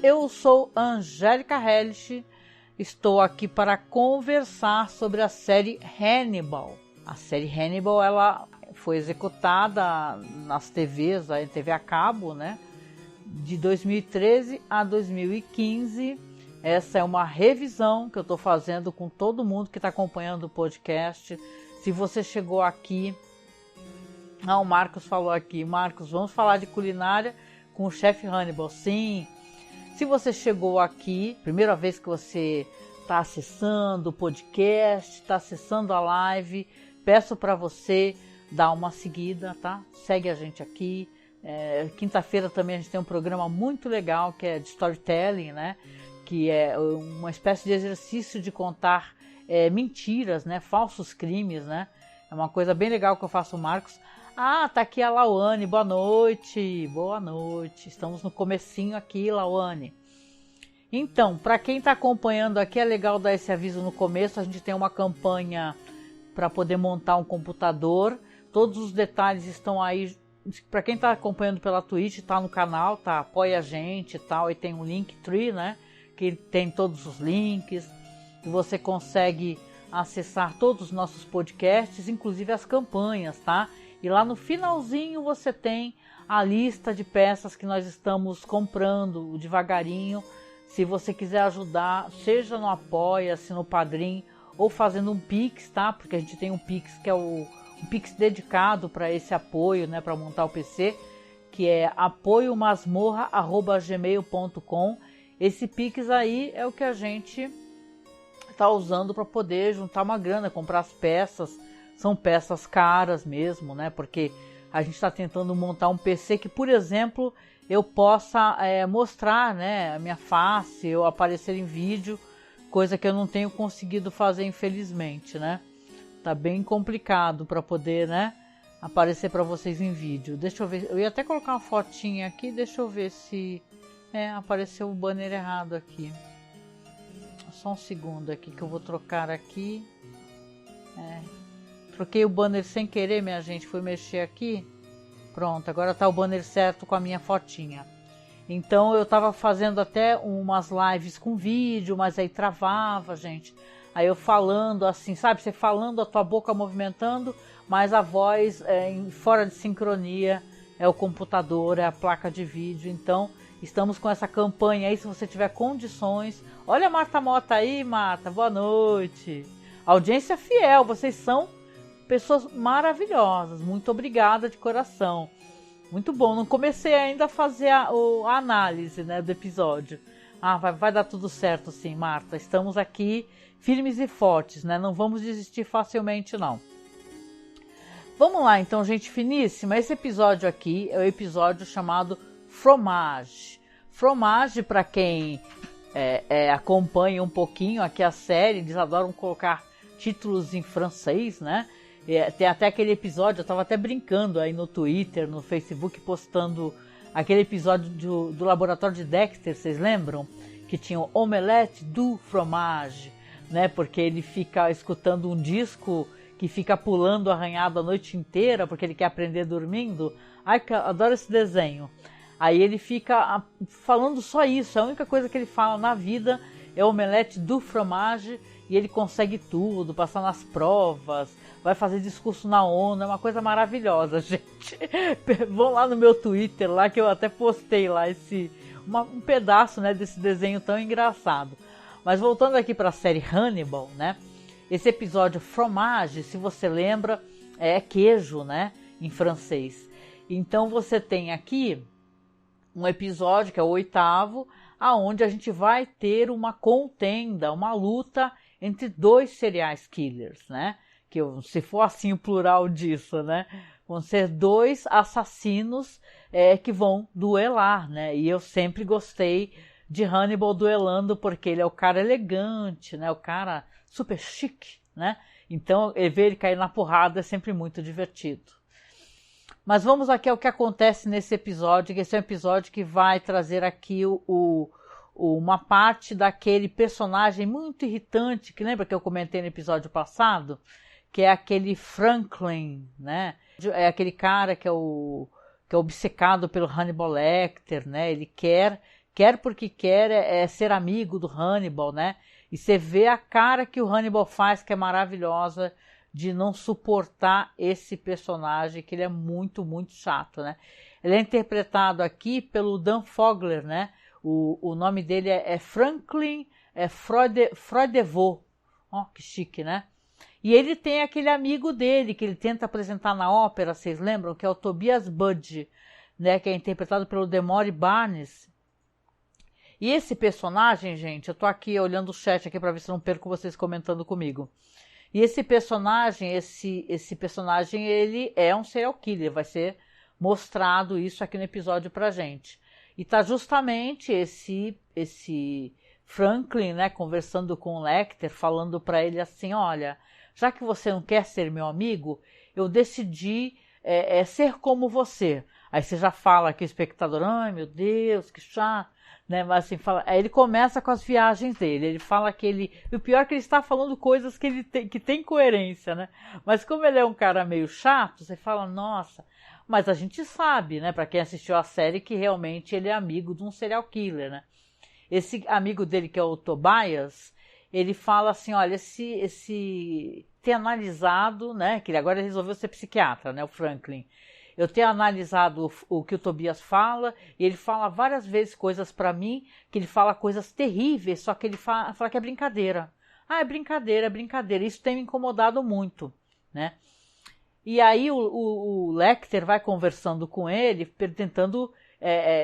eu sou Angélica Hellish, estou aqui para conversar sobre a série Hannibal. A série Hannibal ela foi executada nas TVs, a TV a cabo, né, de 2013 a 2015. Essa é uma revisão que eu estou fazendo com todo mundo que está acompanhando o podcast. Se você chegou aqui... o Marcos falou aqui. Marcos, vamos falar de culinária com o chefe Hannibal. Sim. Se você chegou aqui, primeira vez que você está acessando o podcast, está acessando a live, peço para você dar uma seguida, tá? Segue a gente aqui. Quinta-feira também a gente tem um programa muito legal que é de storytelling, né? Que é uma espécie de exercício de contar mentiras, né? Falsos crimes, né? É uma coisa bem legal que eu faço, Marcos. Tá aqui a Lauane, boa noite, estamos no comecinho aqui, Lauane. Então, para quem está acompanhando aqui, é legal dar esse aviso no começo, a gente tem uma campanha para poder montar um computador, todos os detalhes estão aí, para quem está acompanhando pela Twitch, está no canal, tá, apoia a gente e tal, e tem um Linktree, né, que tem todos os links, e você consegue acessar todos os nossos podcasts, inclusive as campanhas, tá? E lá no finalzinho você tem a lista de peças que nós estamos comprando devagarinho. Se você quiser ajudar, seja no Apoia-se, no Padrim, ou fazendo um Pix, tá? Porque a gente tem um Pix que é um Pix dedicado para esse apoio, né? Para montar o PC, que é apoiomasmorra@gmail.com. Esse Pix aí é o que a gente está usando para poder juntar uma grana, comprar as peças. São peças caras mesmo, né? Porque a gente está tentando montar um PC que, por exemplo, eu possa mostrar, né, a minha face, eu aparecer em vídeo, coisa que eu não tenho conseguido fazer, infelizmente, né? Tá bem complicado para poder, né, aparecer para vocês em vídeo. Deixa eu ver, eu ia até colocar uma fotinha aqui, deixa eu ver se apareceu o banner errado aqui. Só um segundo aqui que eu vou trocar aqui. Troquei o banner sem querer, minha gente, fui mexer aqui. Pronto, agora tá o banner certo com a minha fotinha. Então eu tava fazendo até umas lives com vídeo, mas aí travava, gente. Aí eu falando assim, sabe? Você falando, a tua boca movimentando, mas a voz fora de sincronia, é o computador, é a placa de vídeo. Então estamos com essa campanha aí, se você tiver condições. Olha a Marta Mota aí, Marta, boa noite. Audiência fiel, vocês são pessoas maravilhosas, muito obrigada de coração. Muito bom, não comecei ainda a fazer a análise, né, do episódio. Vai dar tudo certo sim, Marta. Estamos aqui firmes e fortes, né? Não vamos desistir facilmente, não. Vamos lá, então, gente finíssima. Esse episódio aqui é o episódio chamado Fromage. Fromage, para quem acompanha um pouquinho aqui a série, eles adoram colocar títulos em francês, né? Tem até aquele episódio, eu estava até brincando aí no Twitter, no Facebook, postando aquele episódio do laboratório de Dexter, vocês lembram? Que tinha o Omelette du Fromage, né? Porque ele fica escutando um disco que fica pulando arranhado a noite inteira, porque ele quer aprender dormindo. Ai, adoro esse desenho. Aí ele fica falando só isso, a única coisa que ele fala na vida é Omelette du Fromage, e ele consegue tudo, passar nas provas, vai fazer discurso na ONU, é uma coisa maravilhosa, gente. Vão lá no meu Twitter, lá que eu até postei lá um pedaço, né, desse desenho tão engraçado. Mas voltando aqui para a série Hannibal, né, esse episódio Fromage, se você lembra, é queijo, né, em francês. Então você tem aqui um episódio, que é o 8º, aonde a gente vai ter uma contenda, uma luta entre 2 serial killers, né? Se for assim o plural disso, né? Vão ser 2 assassinos que vão duelar, né? E eu sempre gostei de Hannibal duelando, porque ele é o cara elegante, né? O cara super chique, né? Então, ver ele cair na porrada é sempre muito divertido. Mas vamos aqui ao que acontece nesse episódio, que esse é um episódio que vai trazer aqui uma parte daquele personagem muito irritante, que lembra que eu comentei no episódio passado? Que é aquele Franklin, né? É aquele cara que é obcecado pelo Hannibal Lecter, né? Ele quer quer porque quer é ser amigo do Hannibal, né? E você vê a cara que o Hannibal faz, que é maravilhosa, de não suportar esse personagem, que ele é muito, muito chato, né? Ele é interpretado aqui pelo Dan Fogler, né? O nome dele é Franklin Froidevaux. Ó, que chique, né? E ele tem aquele amigo dele, que ele tenta apresentar na ópera, vocês lembram? Que é o Tobias Budge, né? Que é interpretado pelo Demore Barnes. E esse personagem, gente, eu tô aqui olhando o chat aqui para ver se não perco vocês comentando comigo. E esse personagem, esse personagem, ele é um serial killer, vai ser mostrado isso aqui no episódio pra gente. E tá justamente esse Franklin, né, conversando com o Lecter, falando para ele assim, olha, já que você não quer ser meu amigo, eu decidi ser como você. Aí você já fala aqui o espectador, ai meu Deus, que chato. Né, mas assim, aí ele começa com as viagens dele, ele fala que o pior é que ele está falando coisas que tem coerência, né? Mas como ele é um cara meio chato, você fala, nossa, mas a gente sabe, né, para quem assistiu a série, que realmente ele é amigo de um serial killer, né? Esse amigo dele, que é o Tobias, ele fala assim, olha, esse ter analisado, né, que ele agora resolveu ser psiquiatra, né, o Franklin. Eu tenho analisado o que o Tobias fala, e ele fala várias vezes coisas para mim, que ele fala coisas terríveis, só que ele fala que é brincadeira. Ah, é brincadeira, é brincadeira. Isso tem me incomodado muito, né? E aí o Lecter vai conversando com ele, tentando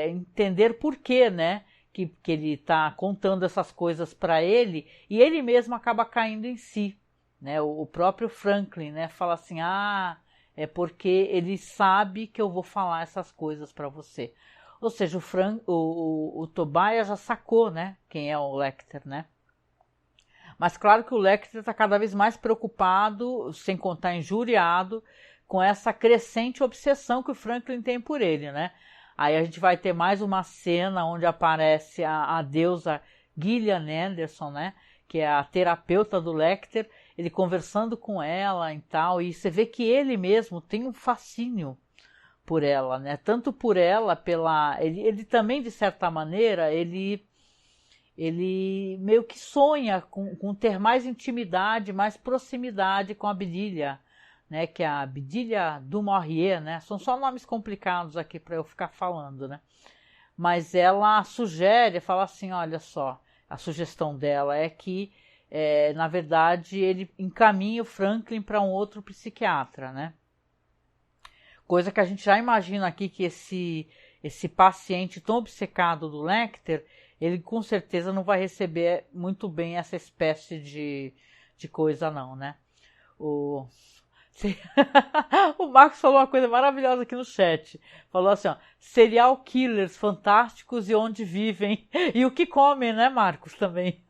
entender por quê, né? Que ele está contando essas coisas para ele, e ele mesmo acaba caindo em si, né? O próprio Franklin, né? Fala assim, é porque ele sabe que eu vou falar essas coisas para você. Ou seja, o Tobias já sacou, né, quem é o Lecter, né? Mas claro que o Lecter está cada vez mais preocupado, sem contar injuriado, com essa crescente obsessão que o Franklin tem por ele, né? Aí a gente vai ter mais uma cena onde aparece a deusa Gillian Anderson, né? Que é a terapeuta do Lecter, ele conversando com ela e tal, e você vê que ele mesmo tem um fascínio por ela, né? Tanto por ela, ele também, de certa maneira, ele meio que sonha com ter mais intimidade, mais proximidade com a Bedelia, né? Que é a Bedelia du Maurier, né? São só nomes complicados aqui para eu ficar falando, né? Mas ela sugere, fala assim, olha só, a sugestão dela é que, na verdade, ele encaminha o Franklin para um outro psiquiatra, né? Coisa que a gente já imagina aqui que esse paciente tão obcecado do Lecter, ele com certeza não vai receber muito bem essa espécie de coisa não, né? O Marcos falou uma coisa maravilhosa aqui no chat. Falou assim, ó, serial killers fantásticos e onde vivem. E o que comem, né, Marcos, também.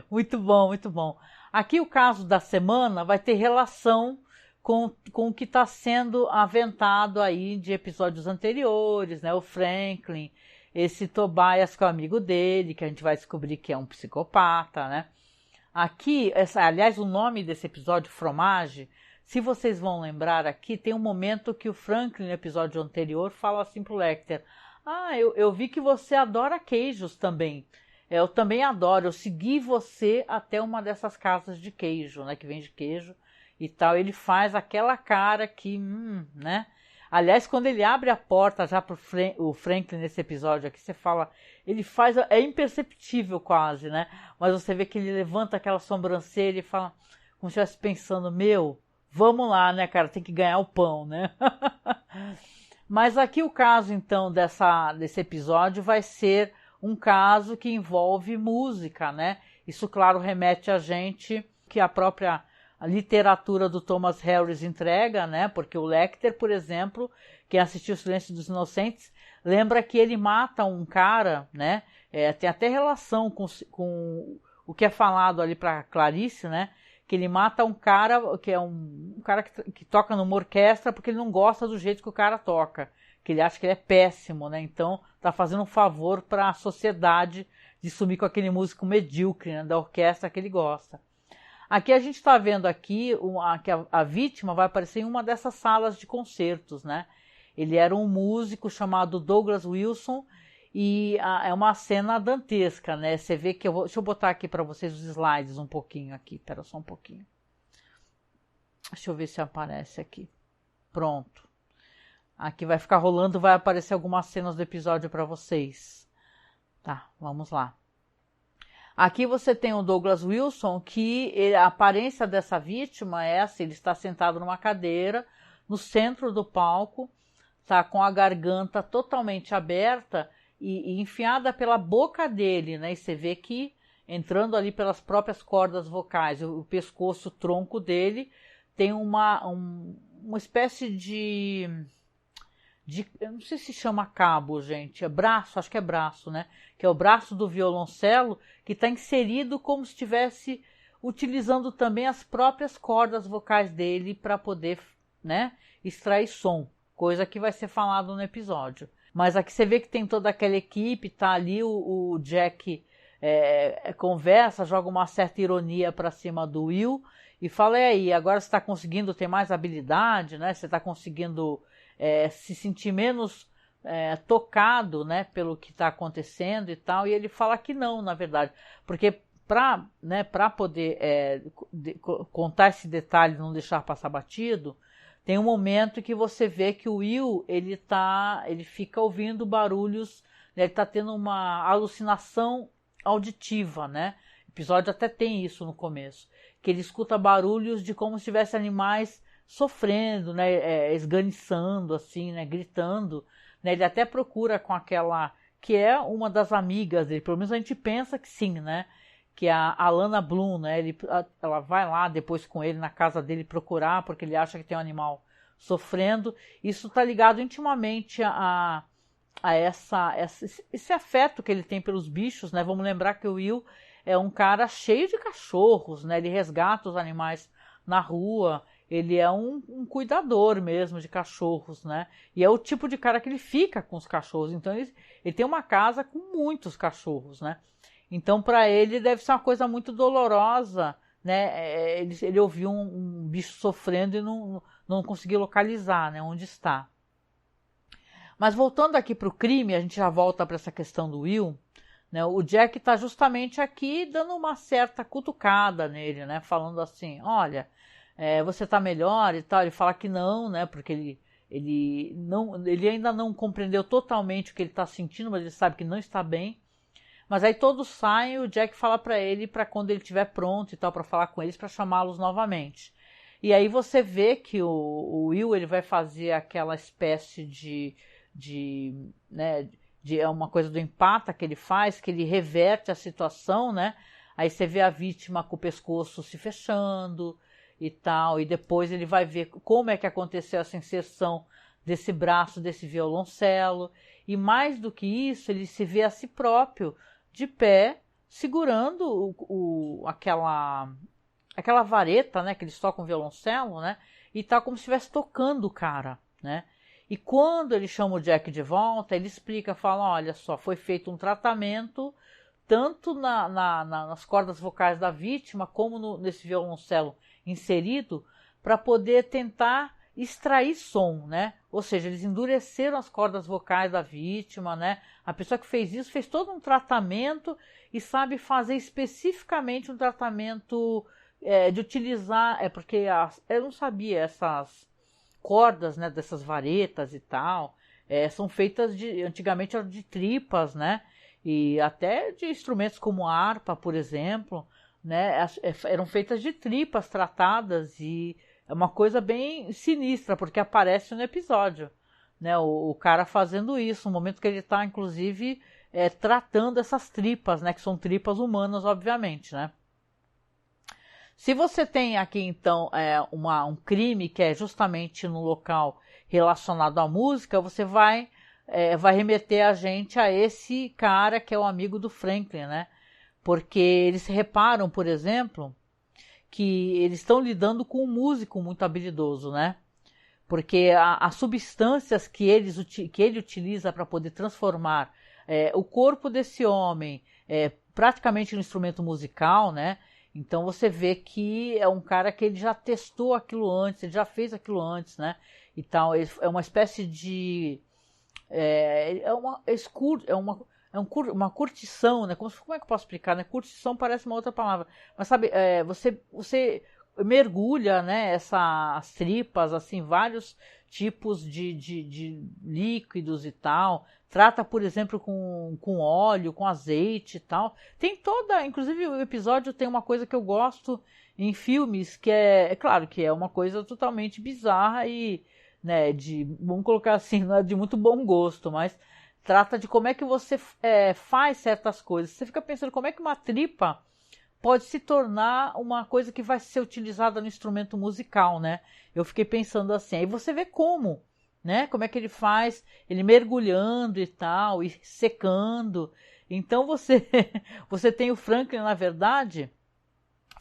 Muito bom, muito bom. Aqui o caso da semana vai ter relação com o que está sendo aventado aí de episódios anteriores, né? O Franklin, esse Tobias que é o amigo dele, que a gente vai descobrir que é um psicopata, né? Aqui, aliás, o nome desse episódio, Fromage, se vocês vão lembrar aqui, tem um momento que o Franklin, no episódio anterior, fala assim pro Lecter, eu vi que você adora queijos também. Eu também adoro, eu segui você até uma dessas casas de queijo, né, que vende queijo e tal. Ele faz aquela cara que, né? Aliás, quando ele abre a porta já pro o Franklin nesse episódio aqui, você fala, ele faz, é imperceptível quase, né? Mas você vê que ele levanta aquela sobrancelha e fala, como se estivesse pensando, vamos lá, né, cara, tem que ganhar o pão, né? Mas aqui o caso, então, desse episódio vai ser um caso que envolve música, né? Isso, claro, remete a gente que a própria literatura do Thomas Harris entrega, né? Porque o Lecter, por exemplo, quem assistiu O Silêncio dos Inocentes, lembra que ele mata um cara, né? Tem até relação com o que é falado ali para Clarice, né? Que ele mata um cara que é um cara que toca numa orquestra porque ele não gosta do jeito que o cara toca, que ele acha que ele é péssimo, né? Então tá fazendo um favor para a sociedade de sumir com aquele músico medíocre, né? Da orquestra que ele gosta. Aqui a gente está vendo aqui que a vítima vai aparecer em uma dessas salas de concertos, né? Ele era um músico chamado Douglas Wilson e é uma cena dantesca, né? Você vê que deixa eu botar aqui para vocês os slides um pouquinho aqui, pera só um pouquinho. Deixa eu ver se aparece aqui. Pronto. Aqui vai ficar rolando, vai aparecer algumas cenas do episódio para vocês. Tá, vamos lá. Aqui você tem o Douglas Wilson, que a aparência dessa vítima é assim, ele está sentado numa cadeira, no centro do palco, tá com a garganta totalmente aberta e enfiada pela boca dele, né? E você vê que entrando ali pelas próprias cordas vocais, o pescoço, o tronco dele, tem uma espécie de... eu não sei se chama cabo, gente, é braço, acho que é braço, né? Que é o braço do violoncelo, que está inserido como se estivesse utilizando também as próprias cordas vocais dele para poder, né, extrair som, coisa que vai ser falado no episódio. Mas aqui você vê que tem toda aquela equipe, tá ali o Jack conversa, joga uma certa ironia para cima do Will e fala, e aí, agora você está conseguindo ter mais habilidade, né? Você está conseguindo se sentir menos tocado, né, pelo que está acontecendo e tal, e ele fala que não, na verdade, porque para poder contar esse detalhe e não deixar passar batido, tem um momento que você vê que o Will, ele fica ouvindo barulhos, né, ele está tendo uma alucinação auditiva, né? O episódio até tem isso no começo, que ele escuta barulhos de como se tivesse animais sofrendo, né, esganiçando, assim, né, gritando, né, ele até procura com aquela, que é uma das amigas dele, pelo menos a gente pensa que sim, né, que é a Alana Bloom, né, ela vai lá depois com ele na casa dele procurar, porque ele acha que tem um animal sofrendo. Isso está ligado intimamente a esse afeto que ele tem pelos bichos, né, vamos lembrar que o Will é um cara cheio de cachorros, né, ele resgata os animais na rua, ele é um cuidador mesmo de cachorros, né? E é o tipo de cara que ele fica com os cachorros. Então ele tem uma casa com muitos cachorros, né? Então para ele deve ser uma coisa muito dolorosa, né? Ele ouviu um bicho sofrendo e não conseguiu localizar, né? Onde está. Mas voltando aqui para o crime, a gente já volta para essa questão do Will, né? O Jack está justamente aqui dando uma certa cutucada nele, né? Falando assim, olha... você tá melhor e tal, ele fala que não, né, porque ele ainda não compreendeu totalmente o que ele tá sentindo, mas ele sabe que não está bem, mas aí todos saem e o Jack fala para ele, para quando ele estiver pronto e tal, para falar com eles, para chamá-los novamente. E aí você vê que o Will, ele vai fazer aquela espécie né, é uma coisa do empata que ele faz, que ele reverte a situação, né, aí você vê a vítima com o pescoço se fechando, e tal, e depois ele vai ver como é que aconteceu essa inserção desse braço, desse violoncelo, e mais do que isso, ele se vê a si próprio de pé, segurando aquela vareta, né, que eles tocam violoncelo, né, e tá como se estivesse tocando o cara, né, e quando ele chama o Jack de volta, ele explica, fala, olha só, foi feito um tratamento tanto nas cordas vocais da vítima, como nesse violoncelo inserido, para poder tentar extrair som, né? Ou seja, eles endureceram as cordas vocais da vítima, né? A pessoa que fez isso fez todo um tratamento e sabe fazer especificamente um tratamento de utilizar, porque eu não sabia, essas cordas, né, dessas varetas e tal, são feitas antigamente eram de tripas, né? E até de instrumentos como a harpa, por exemplo, né, eram feitas de tripas tratadas e é uma coisa bem sinistra, porque aparece no episódio, né, o cara fazendo isso, no momento que ele está, inclusive, tratando essas tripas, né, que são tripas humanas, obviamente, né. Se você tem aqui, então, um crime que é justamente no local relacionado à música, você vai remeter a gente a esse cara que é o amigo do Franklin, né? Porque eles reparam, por exemplo, que eles estão lidando com um músico muito habilidoso, né? Porque as substâncias que ele utiliza para poder transformar o corpo desse homem praticamente no instrumento musical, né? Então você vê que é um cara que ele já testou aquilo antes, ele já fez aquilo antes, né? Então é uma espécie de uma curtição, né? Como é que eu posso explicar, né? Curtição parece uma outra palavra, mas sabe, você mergulha, né, essas tripas, assim, vários tipos de líquidos e tal. Trata, por exemplo, com óleo, com azeite e tal. Tem inclusive o episódio tem uma coisa que eu gosto em filmes, que é claro que é uma coisa totalmente bizarra e, né, vamos colocar assim, não é de muito bom gosto, mas trata de como é que você faz certas coisas. Você fica pensando como é que uma tripa pode se tornar uma coisa que vai ser utilizada no instrumento musical, né? Eu fiquei pensando assim, aí você vê como, né? Como é que ele faz, ele mergulhando e tal, e secando. Então você tem o Franklin, na verdade,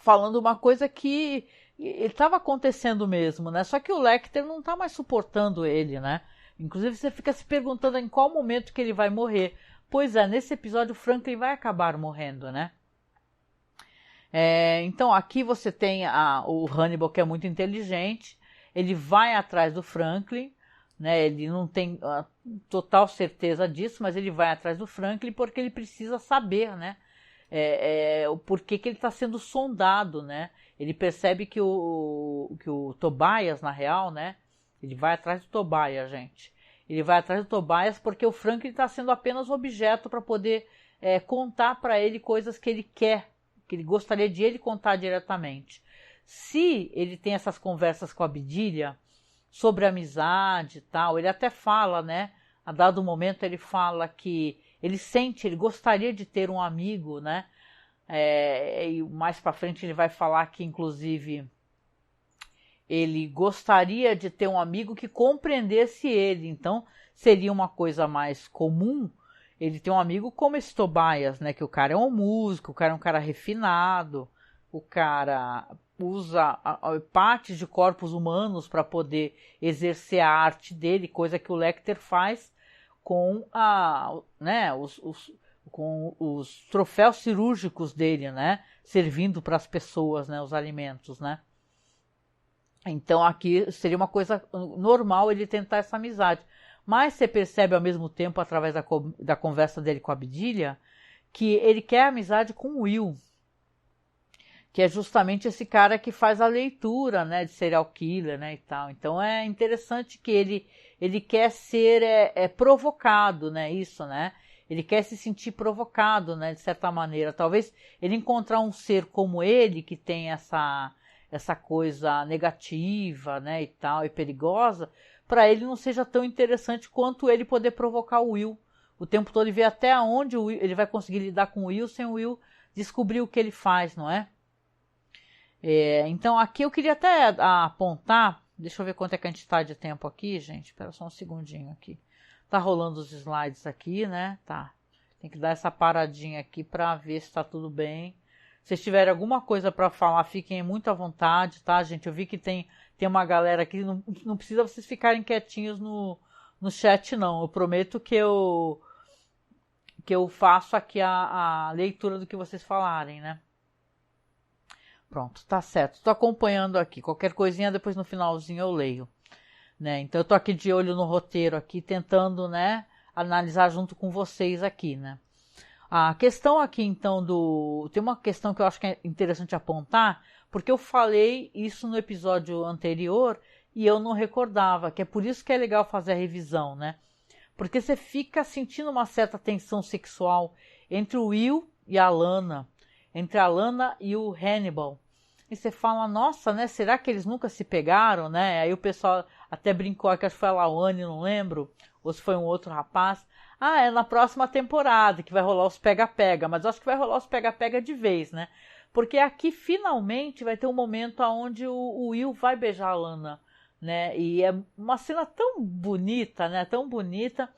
falando uma coisa que estava acontecendo mesmo, né? Só que o Lecter não está mais suportando ele, né? Inclusive você fica se perguntando em qual momento que ele vai morrer. Pois é, nesse episódio o Franklin vai acabar morrendo, né? Então aqui você tem o Hannibal, que é muito inteligente, ele vai atrás do Franklin, né? Ele não tem total certeza disso, mas ele vai atrás do Franklin porque ele precisa saber, né? O porquê que ele está sendo sondado, né? Ele percebe que o Tobias, na real, né? Ele vai atrás do Tobias, gente. Ele vai atrás do Tobias porque o Franklin está sendo apenas objeto para poder contar para ele coisas que ele quer, que ele gostaria de ele contar diretamente. Se ele tem essas conversas com a Bedelia sobre amizade e tal, ele até fala, né? A dado momento ele fala que ele gostaria de ter um amigo, né? E mais para frente ele vai falar que, inclusive, ele gostaria de ter um amigo que compreendesse ele. Então, seria uma coisa mais comum ele ter um amigo como esse Tobias, né? Que o cara é um músico, o cara é um cara refinado, o cara usa partes de corpos humanos para poder exercer a arte dele, coisa que o Lecter faz com né, com os troféus cirúrgicos dele, né? Servindo para as pessoas, né? Os alimentos, né? Então aqui seria uma coisa normal ele tentar essa amizade. Mas você percebe ao mesmo tempo, através da conversa dele com a Bedelia, que ele quer amizade com o Will, que é justamente esse cara que faz a leitura, né, de serial killer, né, e tal. Então é interessante que ele quer ser provocado, né, isso, né? Ele quer se sentir provocado, né, de certa maneira. Talvez ele encontrar um ser como ele, que tem essa coisa negativa, né, e tal, e perigosa, para ele não seja tão interessante quanto ele poder provocar o Will o tempo todo e ver até onde ele vai conseguir lidar com o Will sem o Will descobrir o que ele faz, não é? Então aqui eu queria até apontar, deixa eu ver quanto é que a gente está de tempo aqui, gente, espera só um segundinho aqui. Tá rolando os slides aqui, né? Tá. Tem que dar essa paradinha aqui para ver se está tudo bem. Se vocês tiverem alguma coisa para falar, fiquem muito à vontade, tá, gente? Eu vi que tem uma galera aqui, não precisa vocês ficarem quietinhos no chat, não. Eu prometo que eu faço aqui a leitura do que vocês falarem, né? Pronto, tá certo. Estou acompanhando aqui. Qualquer coisinha, depois no finalzinho eu leio. Né? Então eu tô aqui de olho no roteiro, aqui tentando, né, analisar junto com vocês aqui, né? A questão aqui, então, tem uma questão que eu acho que é interessante apontar, porque eu falei isso no episódio anterior e eu não recordava, que é por isso que é legal fazer a revisão, né? Porque você fica sentindo uma certa tensão sexual entre o Will e a Lana, entre a Lana e o Hannibal. E você fala, nossa, né? Será que eles nunca se pegaram, né? Aí o pessoal até brincou, que acho que foi a Lawane, não lembro, ou se foi um outro rapaz. É na próxima temporada que vai rolar os pega-pega, mas eu acho que vai rolar os pega-pega de vez, né? Porque aqui finalmente vai ter um momento onde o Will vai beijar a Lana, né? E é uma cena tão bonita, né? Tão bonita.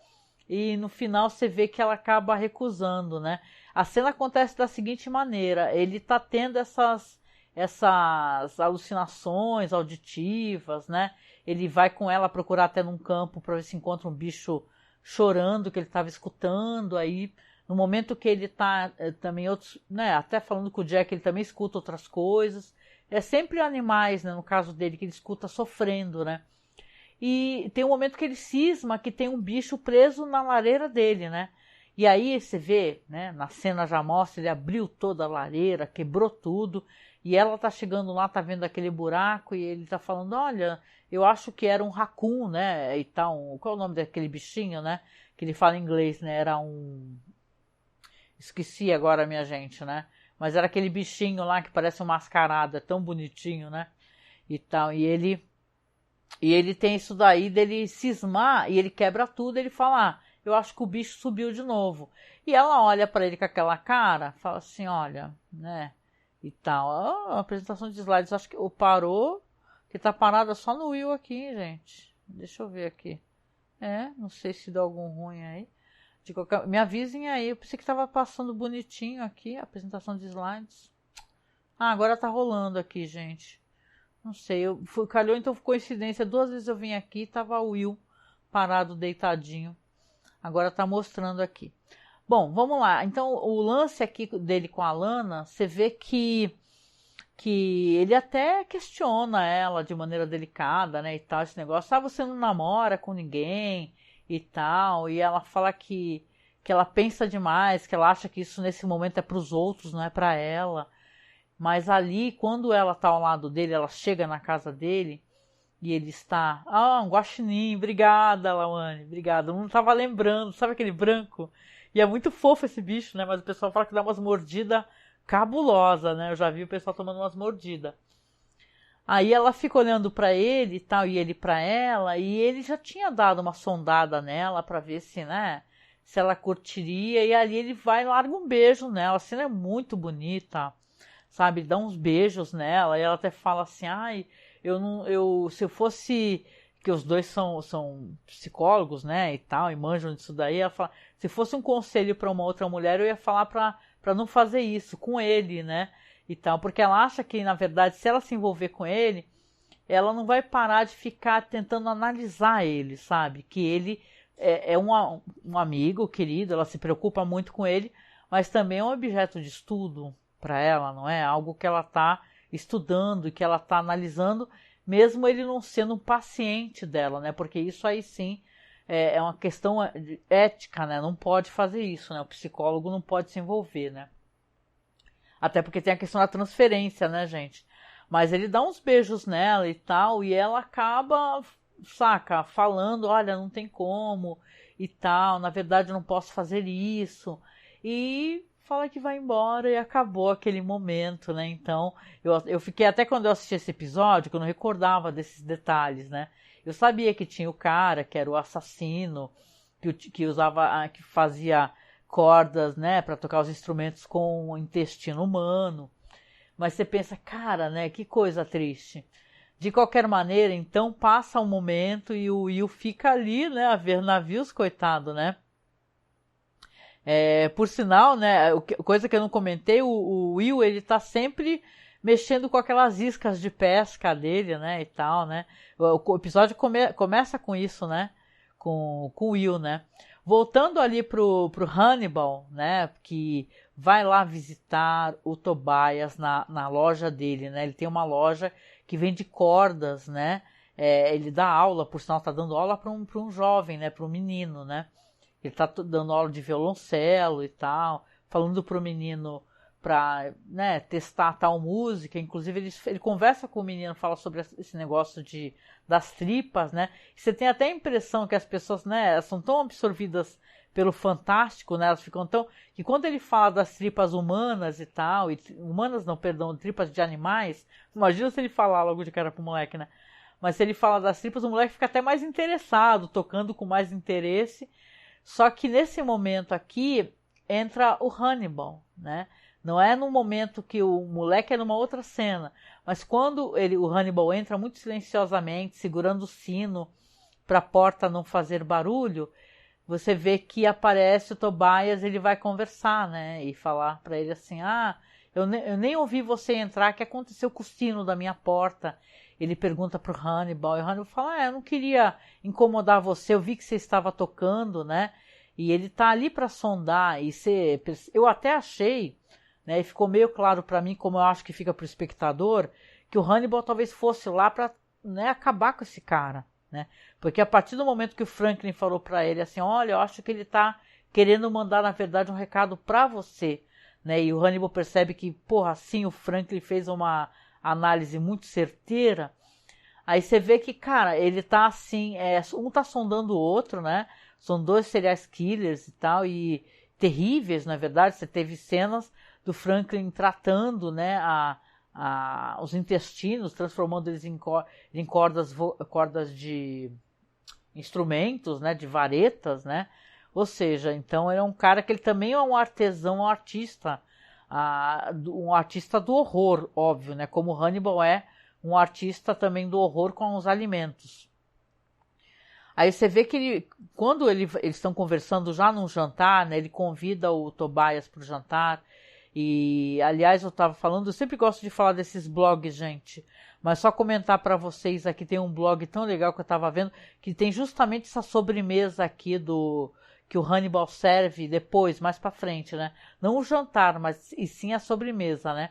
E no final você vê que ela acaba recusando, né? A cena acontece da seguinte maneira: ele tá tendo essas alucinações auditivas, né? Ele vai com ela procurar até num campo para ver se encontra um bicho chorando que ele estava escutando. Aí no momento que ele tá também outros, né, até falando com o Jack, ele também escuta outras coisas. É sempre animais, né, no caso dele, que ele escuta sofrendo, né? e tem um momento que ele cisma que tem um bicho preso na lareira dele, né? E aí você vê, né, na cena já mostra, ele abriu toda a lareira, quebrou tudo, e ela tá chegando lá, tá vendo aquele buraco, e ele tá falando, olha, eu acho que era um raccoon, né, e tal, qual é o nome daquele bichinho, né, que ele fala em inglês, né, era um... Esqueci agora, minha gente, né, mas era aquele bichinho lá que parece um mascarado, é tão bonitinho, né, e tal, e ele tem isso daí dele cismar, e ele quebra tudo, ele fala, eu acho que o bicho subiu de novo. E ela olha pra ele com aquela cara, fala assim, olha, né, e tal. A apresentação de slides, acho que parou, que tá parada só no Will aqui, gente. Deixa eu ver aqui. Não sei se deu algum ruim aí. Me avisem aí, eu pensei que tava passando bonitinho aqui, a apresentação de slides. Agora tá rolando aqui, gente. Não sei, calhou então coincidência, 2 vezes eu vim aqui e tava o Will parado, deitadinho. Agora tá mostrando aqui. Bom, vamos lá. Então, o lance aqui dele com a Lana, você vê que ele até questiona ela de maneira delicada, né, e tal, esse negócio. Você não namora com ninguém e tal. E ela fala que ela pensa demais, que ela acha que isso nesse momento é pros outros, não é pra ela. Mas ali, quando ela tá ao lado dele, ela chega na casa dele, e ele está... um guaxinim, obrigada, Lawane, obrigada. Eu não estava lembrando, sabe aquele branco? E é muito fofo esse bicho, né? Mas o pessoal fala que dá umas mordidas cabulosas, né? Eu já vi o pessoal tomando umas mordidas. Aí ela fica olhando para ele e tal, e ele para ela, e ele já tinha dado uma sondada nela para ver se, né? Se ela curtiria, e ali ele vai e larga um beijo nela. A cena é muito bonita, sabe? Ele dá uns beijos nela, e ela até fala assim, se eu fosse, que os dois são psicólogos, né, e tal, e manjam disso daí, ela fala, se fosse um conselho para uma outra mulher, eu ia falar para não fazer isso com ele, né, e tal, porque ela acha que, na verdade, se ela se envolver com ele, ela não vai parar de ficar tentando analisar ele, sabe, que ele é um amigo querido, ela se preocupa muito com ele, mas também é um objeto de estudo para ela, não é? Algo que ela está estudando e que ela está analisando, mesmo ele não sendo um paciente dela, né? Porque isso aí sim é uma questão ética, né? Não pode fazer isso, né? O psicólogo não pode se envolver, né? Até porque tem a questão da transferência, né, gente? Mas ele dá uns beijos nela e tal, e ela acaba, saca, falando, olha, não tem como e tal, na verdade eu não posso fazer isso. E fala que vai embora e acabou aquele momento, né? Então, eu fiquei até quando eu assisti esse episódio, que eu não recordava desses detalhes, né? Eu sabia que tinha o cara, que era o assassino, que usava, que fazia cordas, né, para tocar os instrumentos com o intestino humano. Mas você pensa, cara, né, que coisa triste. De qualquer maneira, então, passa um momento e o Will fica ali, né, a ver navios, coitado, né? Por sinal, né, coisa que eu não comentei, o Will, ele tá sempre mexendo com aquelas iscas de pesca dele, né, e tal, né. O episódio começa com isso, né, com o Will, né. Voltando ali pro Hannibal, né, que vai lá visitar o Tobias na loja dele, né, ele tem uma loja que vende cordas, né, ele dá aula, por sinal tá dando aula para um jovem, né, para um menino, né. Ele tá dando aula de violoncelo e tal, falando pro menino pra, né, testar tal música. Inclusive ele conversa com o menino, fala sobre esse negócio das tripas, né. E você tem até a impressão que as pessoas, né, elas são tão absorvidas pelo fantástico, né, elas ficam tão... que quando ele fala das tripas humanas e tal, humanas não, perdão, tripas de animais, imagina se ele falar logo de cara pro moleque, né. Mas se ele fala das tripas, o moleque fica até mais interessado, tocando com mais interesse. Só que nesse momento aqui entra o Hannibal, né? Não é no momento que o moleque é numa outra cena, mas quando o Hannibal entra muito silenciosamente, segurando o sino para a porta não fazer barulho, você vê que aparece o Tobias, ele vai conversar, né? E falar para ele assim, eu nem ouvi você entrar, o que aconteceu com o sino da minha porta? Ele pergunta pro Hannibal, e o Hannibal fala, eu não queria incomodar você, eu vi que você estava tocando, né? E ele tá ali para sondar, e eu até achei, né, e ficou meio claro para mim, como eu acho que fica pro espectador, que o Hannibal talvez fosse lá para, né, acabar com esse cara, né? Porque a partir do momento que o Franklin falou para ele assim, olha, eu acho que ele está querendo mandar, na verdade, um recado para você, né? E o Hannibal percebe que, porra, assim o Franklin fez uma análise muito certeira. Aí você vê que, cara, ele tá assim, um tá sondando o outro, né? São dois serial killers e tal, e terríveis, na verdade. Você teve cenas do Franklin tratando, né, os intestinos, transformando eles em cordas de instrumentos, né, de varetas, né? Ou seja, então ele é um cara que ele também é um artesão, um artista do horror, óbvio, né? Como Hannibal é um artista também do horror com os alimentos. Aí você vê que quando eles estão conversando já num jantar, né, ele convida o Tobias para o jantar. E, aliás, eu estava falando, eu sempre gosto de falar desses blogs, gente. Mas só comentar para vocês aqui, tem um blog tão legal que eu estava vendo, que tem justamente essa sobremesa aqui que o Hannibal serve depois, mais para frente, né? Não o jantar, mas e sim a sobremesa, né?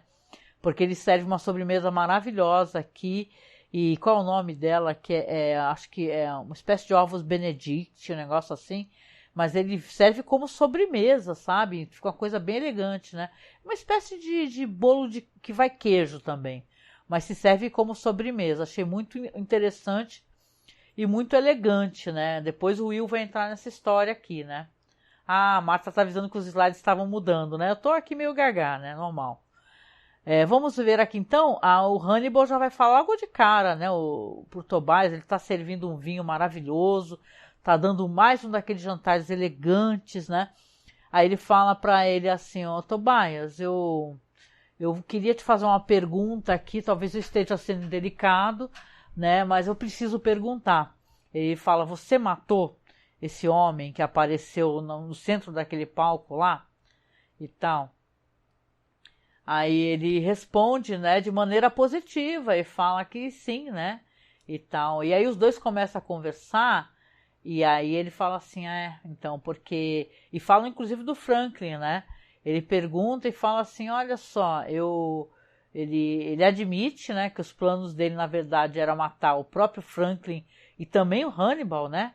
Porque ele serve uma sobremesa maravilhosa aqui. E qual é o nome dela? Que acho que é uma espécie de ovos Benedict, um negócio assim. Mas ele serve como sobremesa, sabe? Fica uma coisa bem elegante, né? Uma espécie de bolo que vai queijo também. Mas se serve como sobremesa. Achei muito interessante e muito elegante, né? Depois o Will vai entrar nessa história aqui, né? Ah, a Marta tá avisando que os slides estavam mudando, né? Eu tô aqui meio gaga, né? Normal. Vamos ver aqui então, o Hannibal já vai falar logo de cara, né? Pro Tobias, ele tá servindo um vinho maravilhoso, tá dando mais um daqueles jantares elegantes, né? Aí ele fala pra ele assim, ó, Tobias, eu queria te fazer uma pergunta aqui, talvez eu esteja sendo delicado, né? Mas eu preciso perguntar. Ele fala, você matou esse homem que apareceu no centro daquele palco lá? E tal. Aí ele responde, né, de maneira positiva e fala que sim, né, e tal. E aí os dois começam a conversar e aí ele fala assim, então, porque... E fala inclusive do Franklin, né? Ele pergunta e fala assim, olha só, ele admite, né, que os planos dele, na verdade, era matar o próprio Franklin e também o Hannibal, né,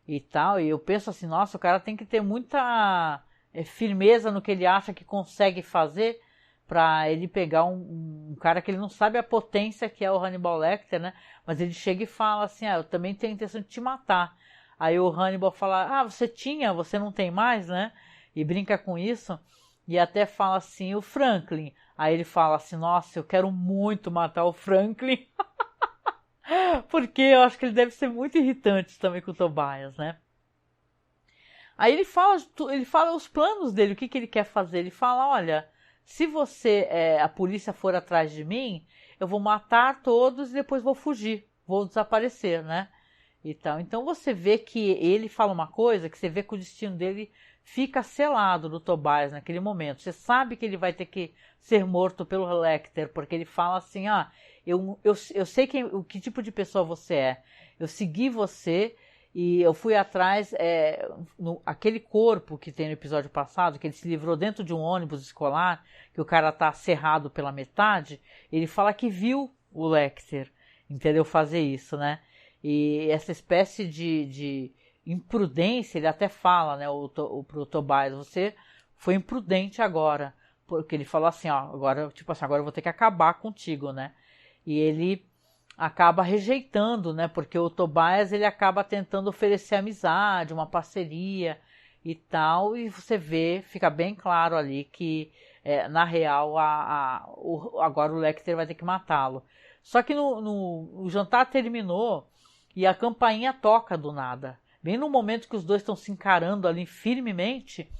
e tal. E eu penso assim, nossa, o cara tem que ter muita firmeza no que ele acha que consegue fazer para ele pegar um cara que ele não sabe a potência que é o Hannibal Lecter, né? Mas ele chega e fala assim, eu também tenho a intenção de te matar. Aí o Hannibal fala, você não tem mais, né? E brinca com isso. E até fala assim, o Franklin. Aí ele fala assim, nossa, eu quero muito matar o Franklin. Porque eu acho que ele deve ser muito irritante também com o Tobias, né? Aí ele fala os planos dele, o que ele quer fazer. Ele fala, olha... Se a polícia for atrás de mim, eu vou matar todos e depois vou fugir, vou desaparecer, né? Então você vê que ele fala uma coisa que você vê que o destino dele fica selado no Tobias naquele momento. Você sabe que ele vai ter que ser morto pelo Lecter, porque ele fala assim, eu sei que tipo de pessoa você é. Eu segui você e eu fui atrás, aquele corpo que tem no episódio passado, que ele se livrou dentro de um ônibus escolar, que o cara tá cerrado pela metade, ele fala que viu o Lecter, entendeu? Fazer isso, né? E essa espécie de imprudência, ele até fala, né, pro Tobias, você foi imprudente agora, porque ele falou assim, agora eu vou ter que acabar contigo, né? E ele acaba rejeitando, né? Porque o Tobias ele acaba tentando oferecer amizade, uma parceria e tal, e você vê, fica bem claro ali que na real agora o Lecter vai ter que matá-lo. Só que o jantar terminou e a campainha toca do nada, bem no momento que os dois estão se encarando ali firmemente.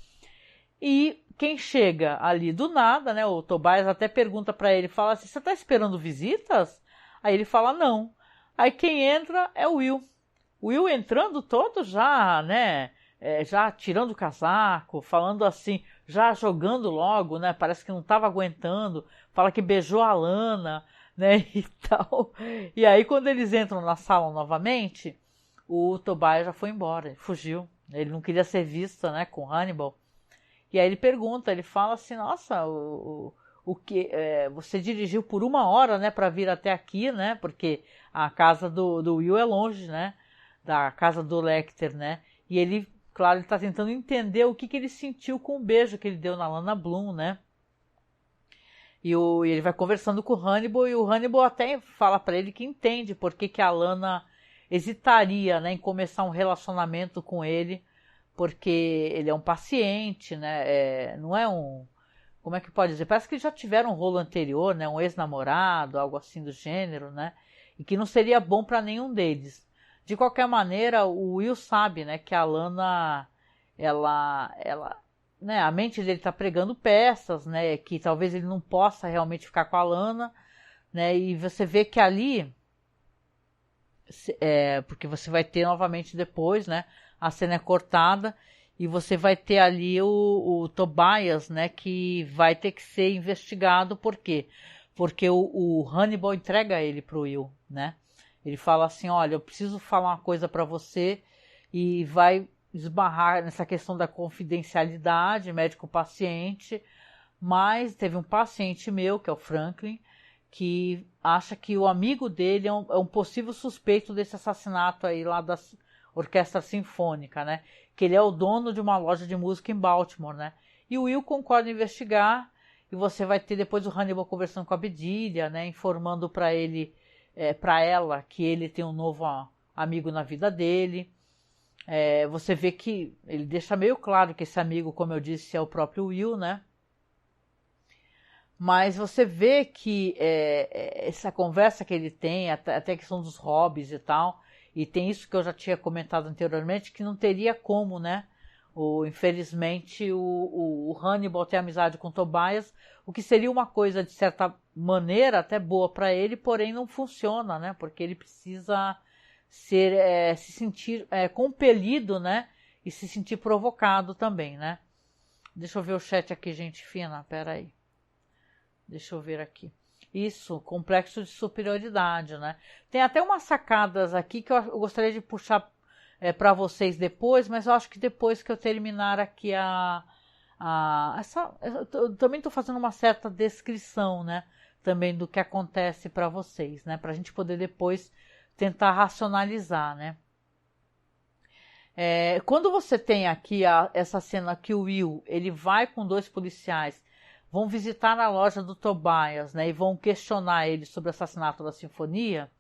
E quem chega ali do nada, né? O Tobias até pergunta para ele, fala assim, você tá esperando visitas? Aí ele fala, não. Aí quem entra é o Will. O Will entrando todo já, né? Já tirando o casaco, falando assim, já jogando logo, né? Parece que não estava aguentando. Fala que beijou a Lana, né? E tal. E aí quando eles entram na sala novamente, o Tobias já foi embora, ele fugiu. Ele não queria ser visto, né? Com Hannibal. E aí ele pergunta, ele fala assim, nossa, o que você dirigiu por 1 hora, né, para vir até aqui, né? Porque a casa do Will é longe, né? da casa do Lecter, né? E ele, claro, ele tá tentando entender o que ele sentiu com o beijo que ele deu na Lana Bloom, né? E ele vai conversando com o Hannibal e o Hannibal até fala para ele que entende por que a Lana hesitaria, né, em começar um relacionamento com ele, porque ele é um paciente, né? Não é um, como é que pode dizer? Parece que já tiveram um rolo anterior, né? Um ex-namorado, algo assim do gênero, né? E que não seria bom para nenhum deles. De qualquer maneira, o Will sabe, né, que a Lana, ela, né, a mente dele está pregando peças, né, que talvez ele não possa realmente ficar com a Lana, né? E você vê que ali, porque você vai ter novamente depois, né? A cena é cortada e você vai ter ali o Tobias, né? Que vai ter que ser investigado. Por quê? Porque o Hannibal entrega ele pro Will, né? Ele fala assim, olha, eu preciso falar uma coisa para você e vai esbarrar nessa questão da confidencialidade médico-paciente, mas teve um paciente meu, que é o Franklin, que acha que o amigo dele é um possível suspeito desse assassinato aí lá da Orquestra Sinfônica, né? Que ele é o dono de uma loja de música em Baltimore, né? E o Will concorda em investigar e você vai ter depois o Hannibal conversando com a Bedelia, né? Informando para ele, para ela, que ele tem um novo amigo na vida dele. Você vê que ele deixa meio claro que esse amigo, como eu disse, é o próprio Will, né? Mas você vê que essa conversa que ele tem, até a questão dos hobbies e tal, e tem isso que eu já tinha comentado anteriormente, que não teria como, né? Infelizmente, o Hannibal ter amizade com o Tobias, o que seria uma coisa, de certa maneira, até boa para ele, porém não funciona, né? Porque ele precisa se sentir compelido, né? E se sentir provocado também, né? Deixa eu ver o chat aqui, gente fina, peraí. Deixa eu ver aqui. Isso, complexo de superioridade, né? Tem até umas sacadas aqui que eu gostaria de puxar para vocês depois, mas eu acho que depois que eu terminar aqui eu também estou fazendo uma certa descrição, né? Também do que acontece para vocês, né? Para a gente poder depois tentar racionalizar, né? Quando você tem aqui essa cena que o Will, ele vai com dois policiais, vão visitar a loja do Tobias, né, e vão questionar ele sobre o assassinato da Sinfonia,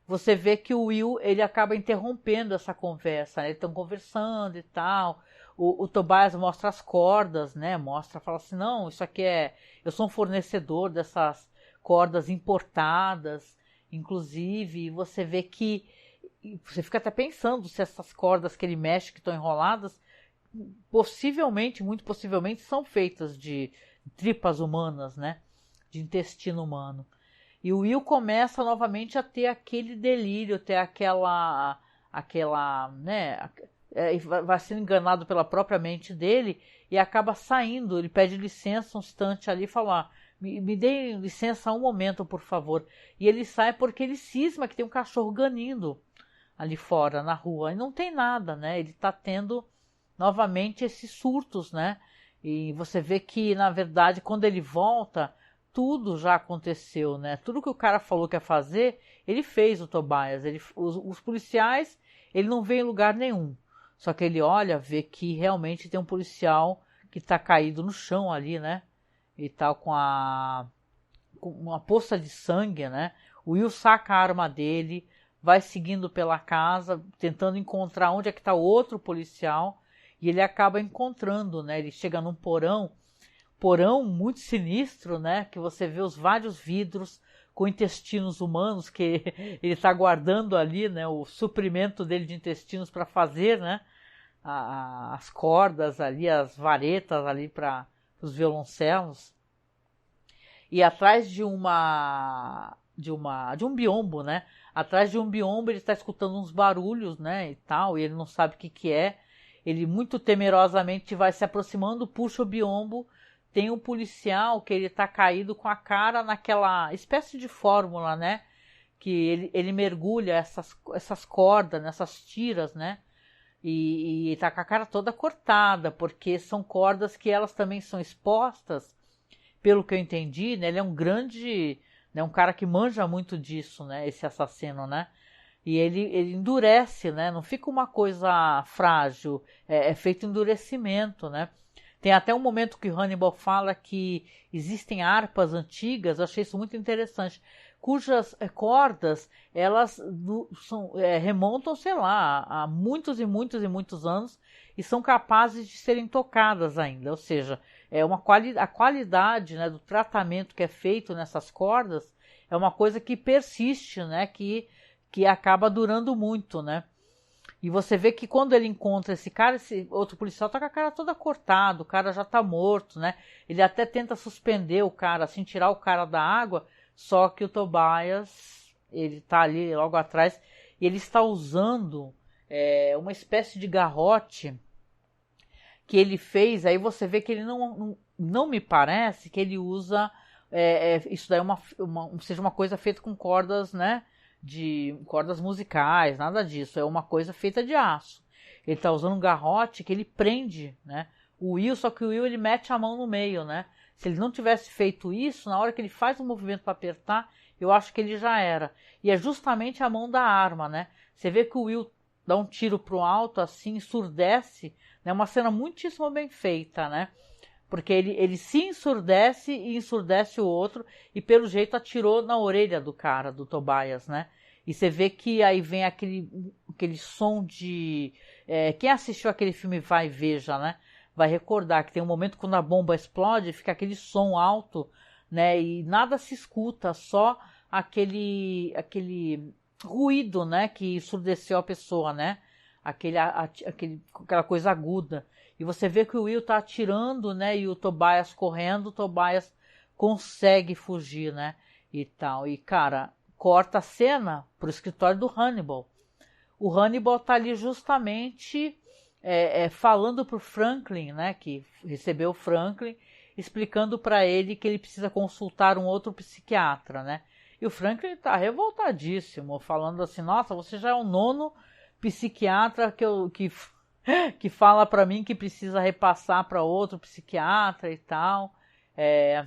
você vê que o Will, ele acaba interrompendo essa conversa, né, eles estão conversando e tal, o Tobias mostra as cordas, né, fala assim, não, isso aqui eu sou um fornecedor dessas cordas importadas, inclusive, e você vê que, você fica até pensando se essas cordas que ele mexe, que estão enroladas, possivelmente, muito possivelmente, são feitas de tripas humanas, né? De intestino humano. E o Will começa novamente a ter aquele delírio, ter aquela, né? Vai sendo enganado pela própria mente dele e acaba saindo. Ele pede licença um instante ali e fala: me dê licença um momento, por favor. E ele sai porque ele cisma que tem um cachorro ganindo ali fora, na rua. E não tem nada, né? Ele está tendo novamente esses surtos, né? E você vê que, na verdade, quando ele volta, tudo já aconteceu, né? Tudo que o cara falou que ia fazer, ele fez, o Tobias. Os policiais, ele não vê em lugar nenhum. Só que ele olha, vê que realmente tem um policial que está caído no chão ali, né? E tal, com uma poça de sangue, né? O Will saca a arma dele, vai seguindo pela casa, tentando encontrar onde é que está o outro policial. E ele acaba encontrando, né? Ele chega num porão muito sinistro, né? Que você vê os vários vidros com intestinos humanos que ele está guardando ali, né? O suprimento dele de intestinos para fazer, né? As cordas ali, as varetas ali para os violoncelos. E atrás de um biombo, né? Atrás de um biombo ele está escutando uns barulhos, né? E tal, e ele não sabe o que é. Ele muito temerosamente vai se aproximando, puxa o biombo, tem um policial que ele tá caído com a cara naquela espécie de fórmula, né? Que ele mergulha essas cordas, nessas tiras, né? E tá com a cara toda cortada, porque são cordas que elas também são expostas, pelo que eu entendi, né? Ele é um grande, né? Um cara que manja muito disso, né? Esse assassino, né? E ele endurece, né? Não fica uma coisa frágil, é feito endurecimento, né? Tem até um momento que o Hannibal fala que existem harpas antigas, eu achei isso muito interessante, cujas cordas, elas remontam, sei lá, a muitos e muitos e muitos anos e são capazes de serem tocadas ainda. Ou seja, a qualidade, né, do tratamento que é feito nessas cordas é uma coisa que persiste, né, que acaba durando muito, né? E você vê que quando ele encontra esse cara, esse outro policial tá com a cara toda cortada, o cara já tá morto, né? Ele até tenta suspender o cara, assim, tirar o cara da água, só que o Tobias, ele tá ali logo atrás, e ele está usando uma espécie de garrote que ele fez, aí você vê que ele não me parece que ele usa, isso daí seja uma coisa feita com cordas, né? De cordas musicais, nada disso, é uma coisa feita de aço. Ele tá usando um garrote que ele prende, né? O Will, só que o Will ele mete a mão no meio, né? Se ele não tivesse feito isso, na hora que ele faz o movimento para apertar, eu acho que ele já era. E é justamente a mão da arma, né? Você vê que o Will dá um tiro pro alto assim, ensurdece, né? Uma cena muitíssimo bem feita, né? Porque ele se ensurdece e ensurdece o outro e pelo jeito atirou na orelha do cara, do Tobias, né? E você vê que aí vem aquele som de... quem assistiu aquele filme Vai e Veja, né? Vai recordar que tem um momento quando a bomba explode, fica aquele som alto, né? E nada se escuta, só aquele ruído, né? Que ensurdeceu a pessoa, né? Aquela coisa aguda. E você vê que o Will tá atirando, né? E o Tobias correndo, o Tobias consegue fugir, né? E tal. E, cara, corta a cena pro escritório do Hannibal. O Hannibal tá ali justamente falando pro Franklin, né? Que recebeu o Franklin, explicando para ele que ele precisa consultar um outro psiquiatra, né? E o Franklin tá revoltadíssimo, falando assim, nossa, você já é o nono psiquiatra que fala para mim que precisa repassar para outro psiquiatra e tal. É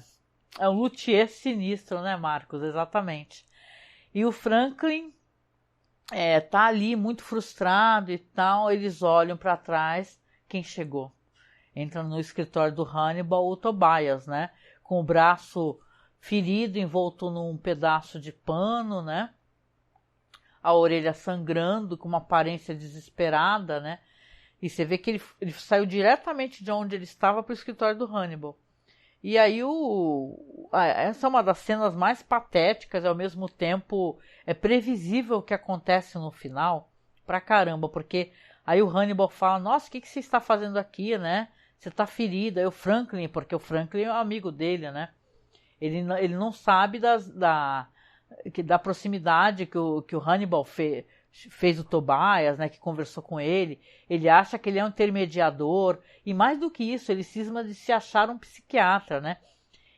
um luthier sinistro, né, Marcos? Exatamente. E o Franklin tá ali muito frustrado e tal. Eles olham para trás. Quem chegou? Entra no escritório do Hannibal, o Tobias, né? Com o braço ferido, envolto num pedaço de pano, né? A orelha sangrando, com uma aparência desesperada, né? E você vê que ele saiu diretamente de onde ele estava para o escritório do Hannibal. E aí essa é uma das cenas mais patéticas e ao mesmo tempo é previsível o que acontece no final pra caramba, porque aí o Hannibal fala, nossa, o que você está fazendo aqui, né? Você está ferido. Aí o Franklin, porque o Franklin é um amigo dele, né? Ele não sabe da proximidade que o Hannibal fez o Tobias, né, que conversou com ele. Ele acha que ele é um intermediador e mais do que isso, ele cisma de se achar um psiquiatra, né?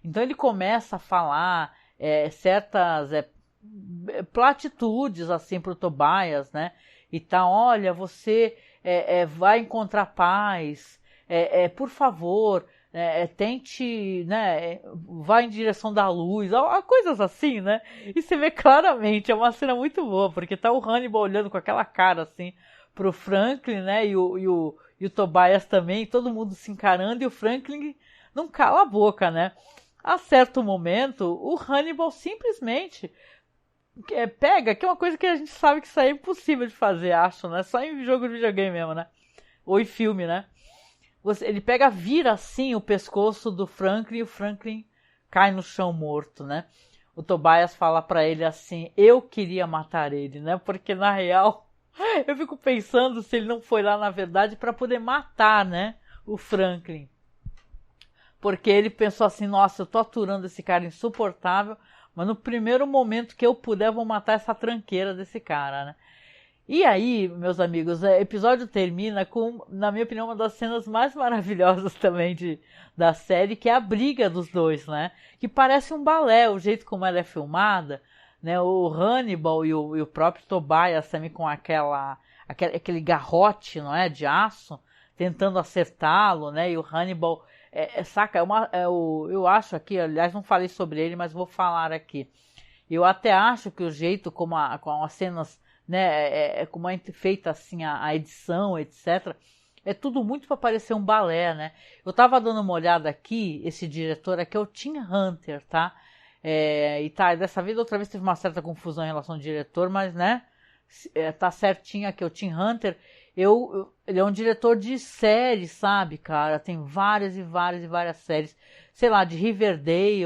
Então ele começa a falar certas platitudes assim pro Tobias, né? E tá, olha, você vai encontrar paz, por favor, tente, né, vá em direção da luz, coisas assim, né? E você vê claramente, é uma cena muito boa, porque tá o Hannibal olhando com aquela cara assim pro Franklin, né? E o Tobias também, todo mundo se encarando e o Franklin não cala a boca, né? A certo momento, o Hannibal simplesmente pega, que é uma coisa que a gente sabe que isso aí é impossível de fazer, acho, né? Só em jogo de videogame mesmo, né? Ou em filme, né? Ele vira assim o pescoço do Franklin e o Franklin cai no chão morto, né? O Tobias fala pra ele assim, eu queria matar ele, né? Porque na real, eu fico pensando se ele não foi lá na verdade para poder matar, né? O Franklin. Porque ele pensou assim, nossa, eu tô aturando esse cara insuportável, mas no primeiro momento que eu puder, eu vou matar essa tranqueira desse cara, né? E aí, meus amigos, o episódio termina com, na minha opinião, uma das cenas mais maravilhosas também da série, que é a briga dos dois, né? Que parece um balé, o jeito como ela é filmada, né? O Hannibal e o próprio Tobias também com aquele garrote, não é? De aço, tentando acertá-lo, né? E o Hannibal, saca, eu acho aqui, aliás, não falei sobre ele, mas vou falar aqui. Eu até acho que o jeito como as cenas né? Como é feita assim a edição, etc. É tudo muito para parecer um balé, né? Eu tava dando uma olhada aqui, esse diretor aqui é o Tim Hunter, tá? E tá, dessa vez, outra vez teve uma certa confusão em relação ao diretor, mas, né? Tá certinho aqui, o Tim Hunter. Ele é um diretor de séries, sabe, cara? Tem várias e várias e várias séries. Sei lá, de Riverdale,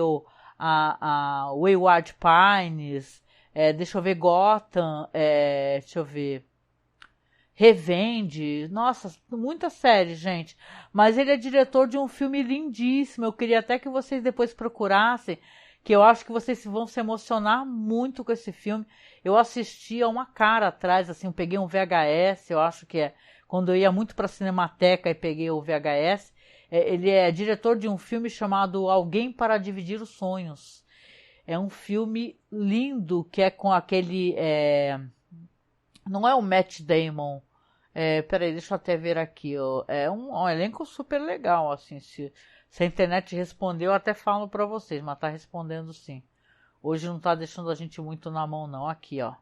a Wayward Pines, deixa eu ver, Gotham, deixa eu ver, Revenge, nossa, muitas séries, gente. Mas ele é diretor de um filme lindíssimo. Eu queria até que vocês depois procurassem, que eu acho que vocês vão se emocionar muito com esse filme. Eu assisti há uma cara atrás, assim, eu peguei um VHS, eu acho que quando eu ia muito pra Cinemateca e peguei o VHS. Ele é diretor de um filme chamado Alguém para Dividir os Sonhos. É um filme lindo, que é com aquele... não é o Matt Damon. Peraí, deixa eu até ver aqui. Ó. É um elenco super legal, assim. Se a internet respondeu, eu até falo pra vocês, mas tá respondendo sim. Hoje não tá deixando a gente muito na mão, não. Aqui, ó.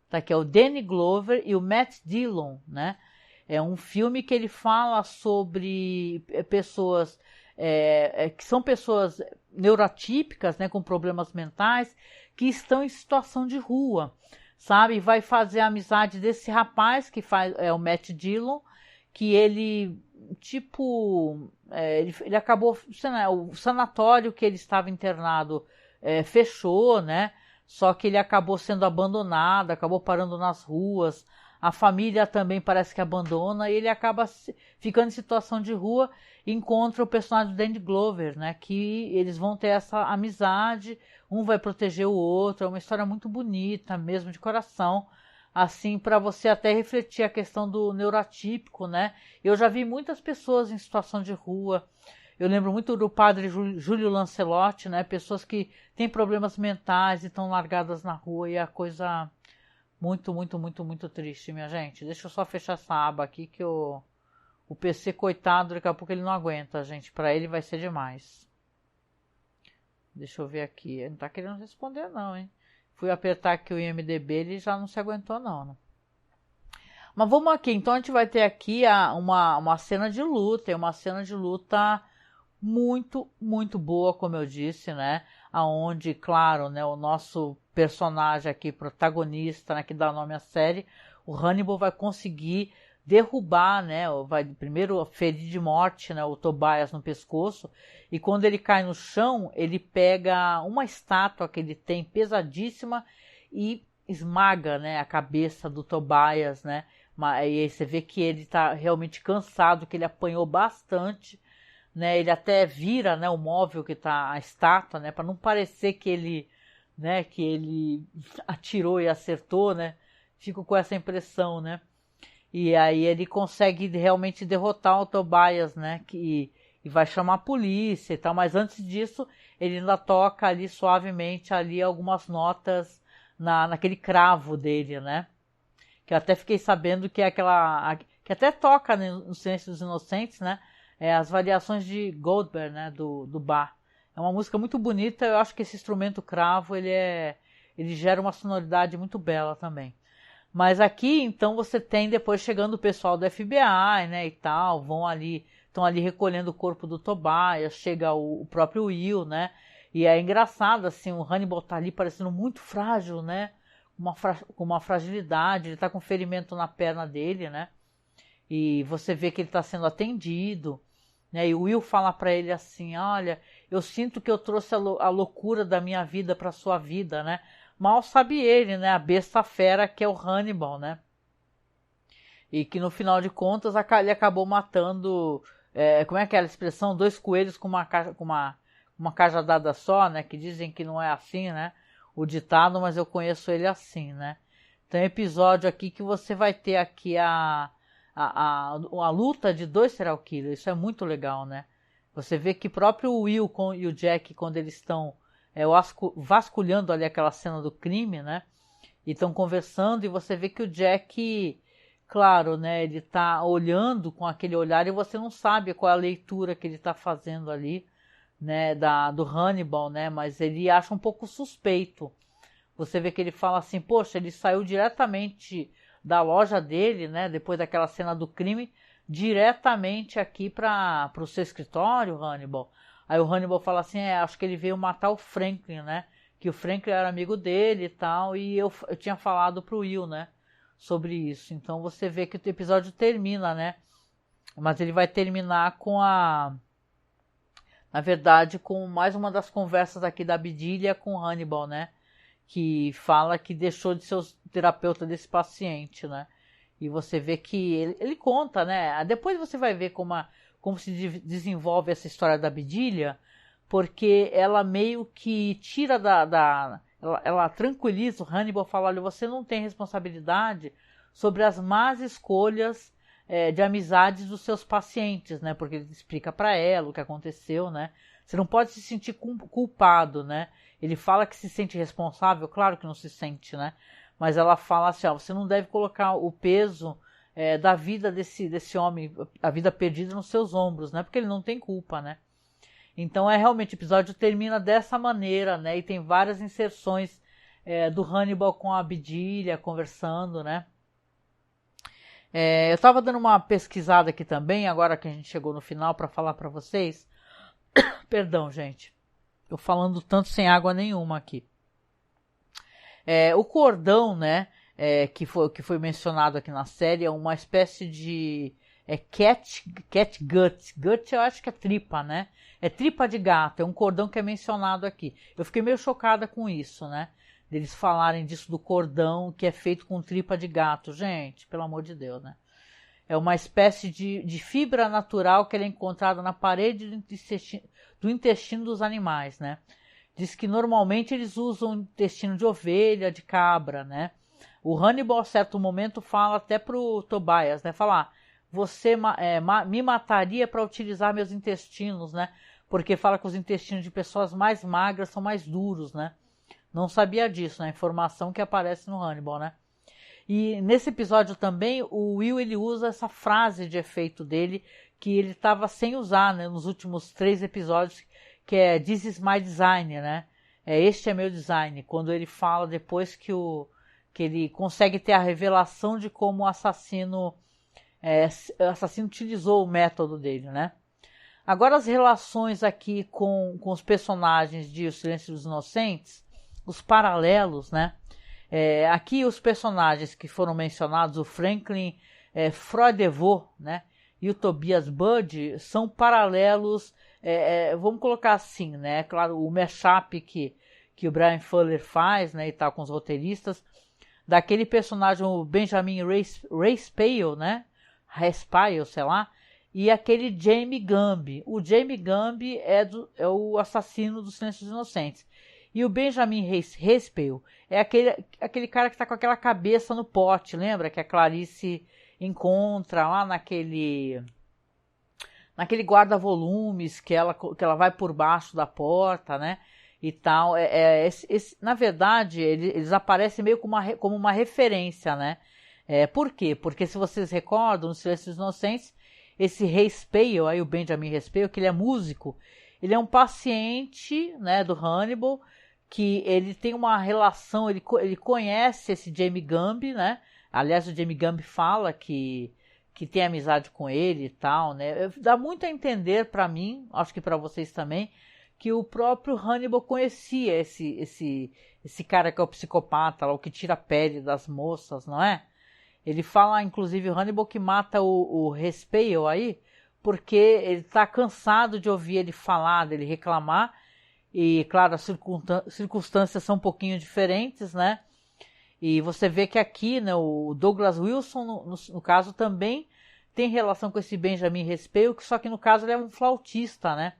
Tá aqui, é o Danny Glover e o Matt Dillon, né? É um filme que ele fala sobre pessoas que são pessoas neurotípicas, né, com problemas mentais, que estão em situação de rua, sabe? Vai fazer a amizade desse rapaz que faz o Matt Dillon, que ele tipo ele acabou, o sanatório que ele estava internado fechou, né? Só que ele acabou sendo abandonado, acabou parando nas ruas. A família também parece que abandona e ele acaba ficando em situação de rua e encontra o personagem do Danny Glover, né? Que eles vão ter essa amizade, um vai proteger o outro. É uma história muito bonita, mesmo de coração, assim, para você até refletir a questão do neurotípico, né? Eu já vi muitas pessoas em situação de rua. Eu lembro muito do padre Júlio Lancelotti, né? Pessoas que têm problemas mentais e estão largadas na rua e a coisa... Muito, muito, muito, muito triste, minha gente. Deixa eu só fechar essa aba aqui que o PC, coitado, daqui a pouco ele não aguenta, gente. Pra ele vai ser demais. Deixa eu ver aqui. Ele não tá querendo responder não, hein? Fui apertar aqui o IMDB, ele já não se aguentou não, né? Mas vamos aqui. Então a gente vai ter aqui uma cena de luta. É uma cena de luta muito, muito boa, como eu disse, né? Aonde, claro, né, o nosso personagem aqui, protagonista, né, que dá nome à série, o Hannibal vai conseguir derrubar, né, vai primeiro ferir de morte, né, o Tobias no pescoço, e quando ele cai no chão, ele pega uma estátua que ele tem pesadíssima e esmaga, né, a cabeça do Tobias, né, e aí você vê que ele está realmente cansado, que ele apanhou bastante, né, ele até vira, né, o móvel que tá a estátua, né, para não parecer que ele atirou e acertou, né? Fico com essa impressão, né? E aí ele consegue realmente derrotar o Tobias, né? E vai chamar a polícia e tal, mas antes disso ele ainda toca ali suavemente ali algumas notas naquele cravo dele, né? Que eu até fiquei sabendo que é aquela que até toca, né, no Silêncio dos Inocentes, né? As variações de Goldberg, né? Do Bach. É uma música muito bonita. Eu acho que esse instrumento cravo ele gera uma sonoridade muito bela também. Mas aqui, então, você tem depois chegando o pessoal do FBI, né, e tal, estão ali recolhendo o corpo do Tobias, chega o próprio Will, né, e é engraçado, assim, o Hannibal tá ali parecendo muito frágil, né, com uma fragilidade, ele tá com ferimento na perna dele, né, e você vê que ele tá sendo atendido, né, e o Will fala pra ele assim, olha, eu sinto que eu trouxe a loucura da minha vida pra sua vida, né, mal sabe ele, né, a besta fera que é o Hannibal, né, e que no final de contas ele acabou matando, como é aquela expressão, dois coelhos com uma cajadada só, né, que dizem que não é assim, né, o ditado, mas eu conheço ele assim, né. Tem um episódio aqui que você vai ter aqui a luta de dois serial killers, isso é muito legal, né. Você vê que próprio o Will e o Jack, quando eles estão vasculhando ali aquela cena do crime, né, e estão conversando, e você vê que o Jack, claro, né, ele tá olhando com aquele olhar e você não sabe qual é a leitura que ele tá fazendo ali, né, do Hannibal, né, mas ele acha um pouco suspeito. você vê que ele fala assim, poxa, ele saiu diretamente da loja dele, né, depois daquela cena do crime, diretamente aqui para o seu escritório, Hannibal. Aí o Hannibal fala assim, acho que ele veio matar o Franklin, né, que o Franklin era amigo dele e tal, e eu tinha falado pro Will, né, sobre isso. Então você vê que o episódio termina, né, mas ele vai terminar com na verdade, com mais uma das conversas aqui da Bedelia com o Hannibal, né, que fala que deixou de ser o terapeuta desse paciente, né, e você vê que ele conta, né, depois você vai ver como se desenvolve essa história da Bedelia, porque ela meio que tira ela tranquiliza o Hannibal, fala, olha, você não tem responsabilidade sobre as más escolhas de amizades dos seus pacientes, né? Porque ele explica para ela o que aconteceu, né? Você não pode se sentir culpado, né? Ele fala que se sente responsável, claro que não se sente, né? Mas ela fala assim, ó, você não deve colocar o peso da vida desse homem, a vida perdida nos seus ombros, né? Porque ele não tem culpa, né? Então realmente o episódio termina dessa maneira, né? E tem várias inserções do Hannibal com a Bedelia conversando, né? Eu estava dando uma pesquisada aqui também, agora que a gente chegou no final para falar para vocês. Perdão, gente. Tô falando tanto sem água nenhuma aqui. O cordão, né? Que foi mencionado aqui na série é uma espécie de cat gut. Gut eu acho que é tripa, né? É tripa de gato, é um cordão que é mencionado aqui. Eu fiquei meio chocada com isso, né? Deles falarem disso do cordão que é feito com tripa de gato. Gente, pelo amor de Deus, né? É uma espécie de fibra natural que é encontrada na parede do intestino dos animais, né? Diz que normalmente eles usam intestino de ovelha, de cabra, né? O Hannibal, a certo momento, fala até pro Tobias, né? Falar, você me mataria para utilizar meus intestinos, né? Porque fala que os intestinos de pessoas mais magras são mais duros, né? Não sabia disso, né? Informação que aparece no Hannibal, né? E nesse episódio também, o Will, ele usa essa frase de efeito dele, que ele estava sem usar, né? Nos últimos 3 episódios, que é This is my design, né? Este é meu design. Quando ele fala depois que ele consegue ter a revelação de como o assassino utilizou o método dele, né? Agora as relações aqui com os personagens de O Silêncio dos Inocentes, os paralelos, né? Aqui os personagens que foram mencionados, o Franklin Froidevaux, né? E o Tobias Budge, são paralelos, vamos colocar assim, né? Claro, o mashup que o Brian Fuller faz, né? E tal, com os roteiristas, daquele personagem, o Benjamin Raspail, né? Raspail, sei lá, e aquele Jamie Gumby. O Jamie Gumby é o assassino do Silêncio dos Inocentes. E o Benjamin Raspail é aquele cara que tá com aquela cabeça no pote, lembra? Que a Clarice encontra lá naquele guarda-volumes que ela vai por baixo da porta, né? E tal. Na verdade, eles aparecem meio como uma referência, né? Por quê? Porque se vocês recordam, no Silêncio dos Inocentes, esse Raspail, aí o Benjamin Raspail, que ele é músico, ele é um paciente, né, do Hannibal, que ele tem uma relação, ele conhece esse Jamie Gumby, né? Aliás, o Jamie Gumby fala que tem amizade com ele e tal, né? Dá muito a entender para mim, acho que para vocês também, que o próprio Hannibal conhecia esse cara que é o psicopata, lá, o que tira a pele das moças, não é? Ele fala, inclusive, o Hannibal que mata o Raspail aí, porque ele tá cansado de ouvir ele falar, dele reclamar, e claro, as circunstâncias são um pouquinho diferentes, né? E você vê que aqui, né, o Douglas Wilson, no caso, também tem relação com esse Benjamin Raspail, só que no caso ele é um flautista, né?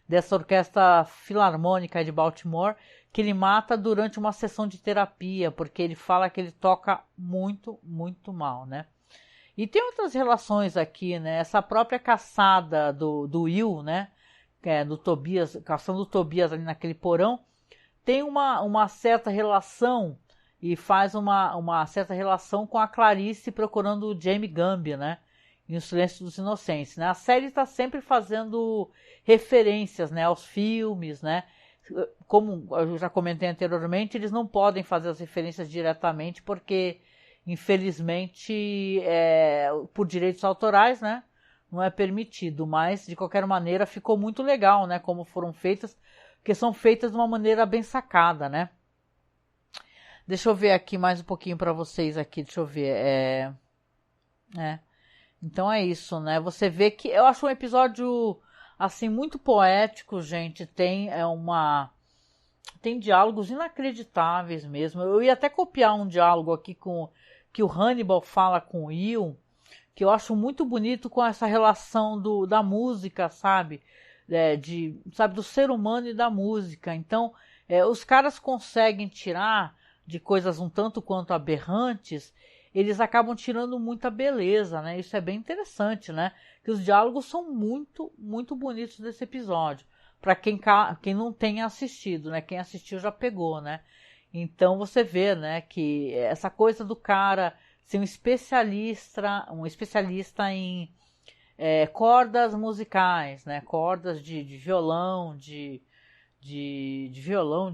Dessa orquestra filarmônica de Baltimore, que ele mata durante uma sessão de terapia, porque ele fala que ele toca muito, muito mal, né? E tem outras relações aqui, né? Essa própria caçada do Will, né? Do Tobias, caçando o Tobias ali naquele porão, tem uma certa relação e faz uma certa relação com a Clarice procurando o Jamie Gumby, né? Em O Silêncio dos Inocentes, né? A série está sempre fazendo referências, né, aos filmes, né? como eu já comentei anteriormente, eles não podem fazer as referências diretamente porque, infelizmente, por direitos autorais, né, não é permitido, mas de qualquer maneira ficou muito legal, né, como foram feitas, porque são feitas de uma maneira bem sacada, né. Deixa eu ver aqui mais um pouquinho para vocês aqui, deixa eu ver, Então é isso, né, você vê que eu acho um episódio, assim, muito poético, gente, tem diálogos inacreditáveis mesmo, eu ia até copiar um diálogo aqui que o Hannibal fala com o Will, que eu acho muito bonito com essa relação da música, sabe? Sabe, do ser humano e da música. Então, os caras conseguem tirar de coisas um tanto quanto aberrantes, eles acabam tirando muita beleza, né? Isso é bem interessante, né? Que os diálogos são muito, muito bonitos desse episódio. Para quem não tenha assistido, né? Quem assistiu já pegou, né? Então você vê, né, que essa coisa do cara ser um especialista em cordas musicais, né, cordas de violão, de violão,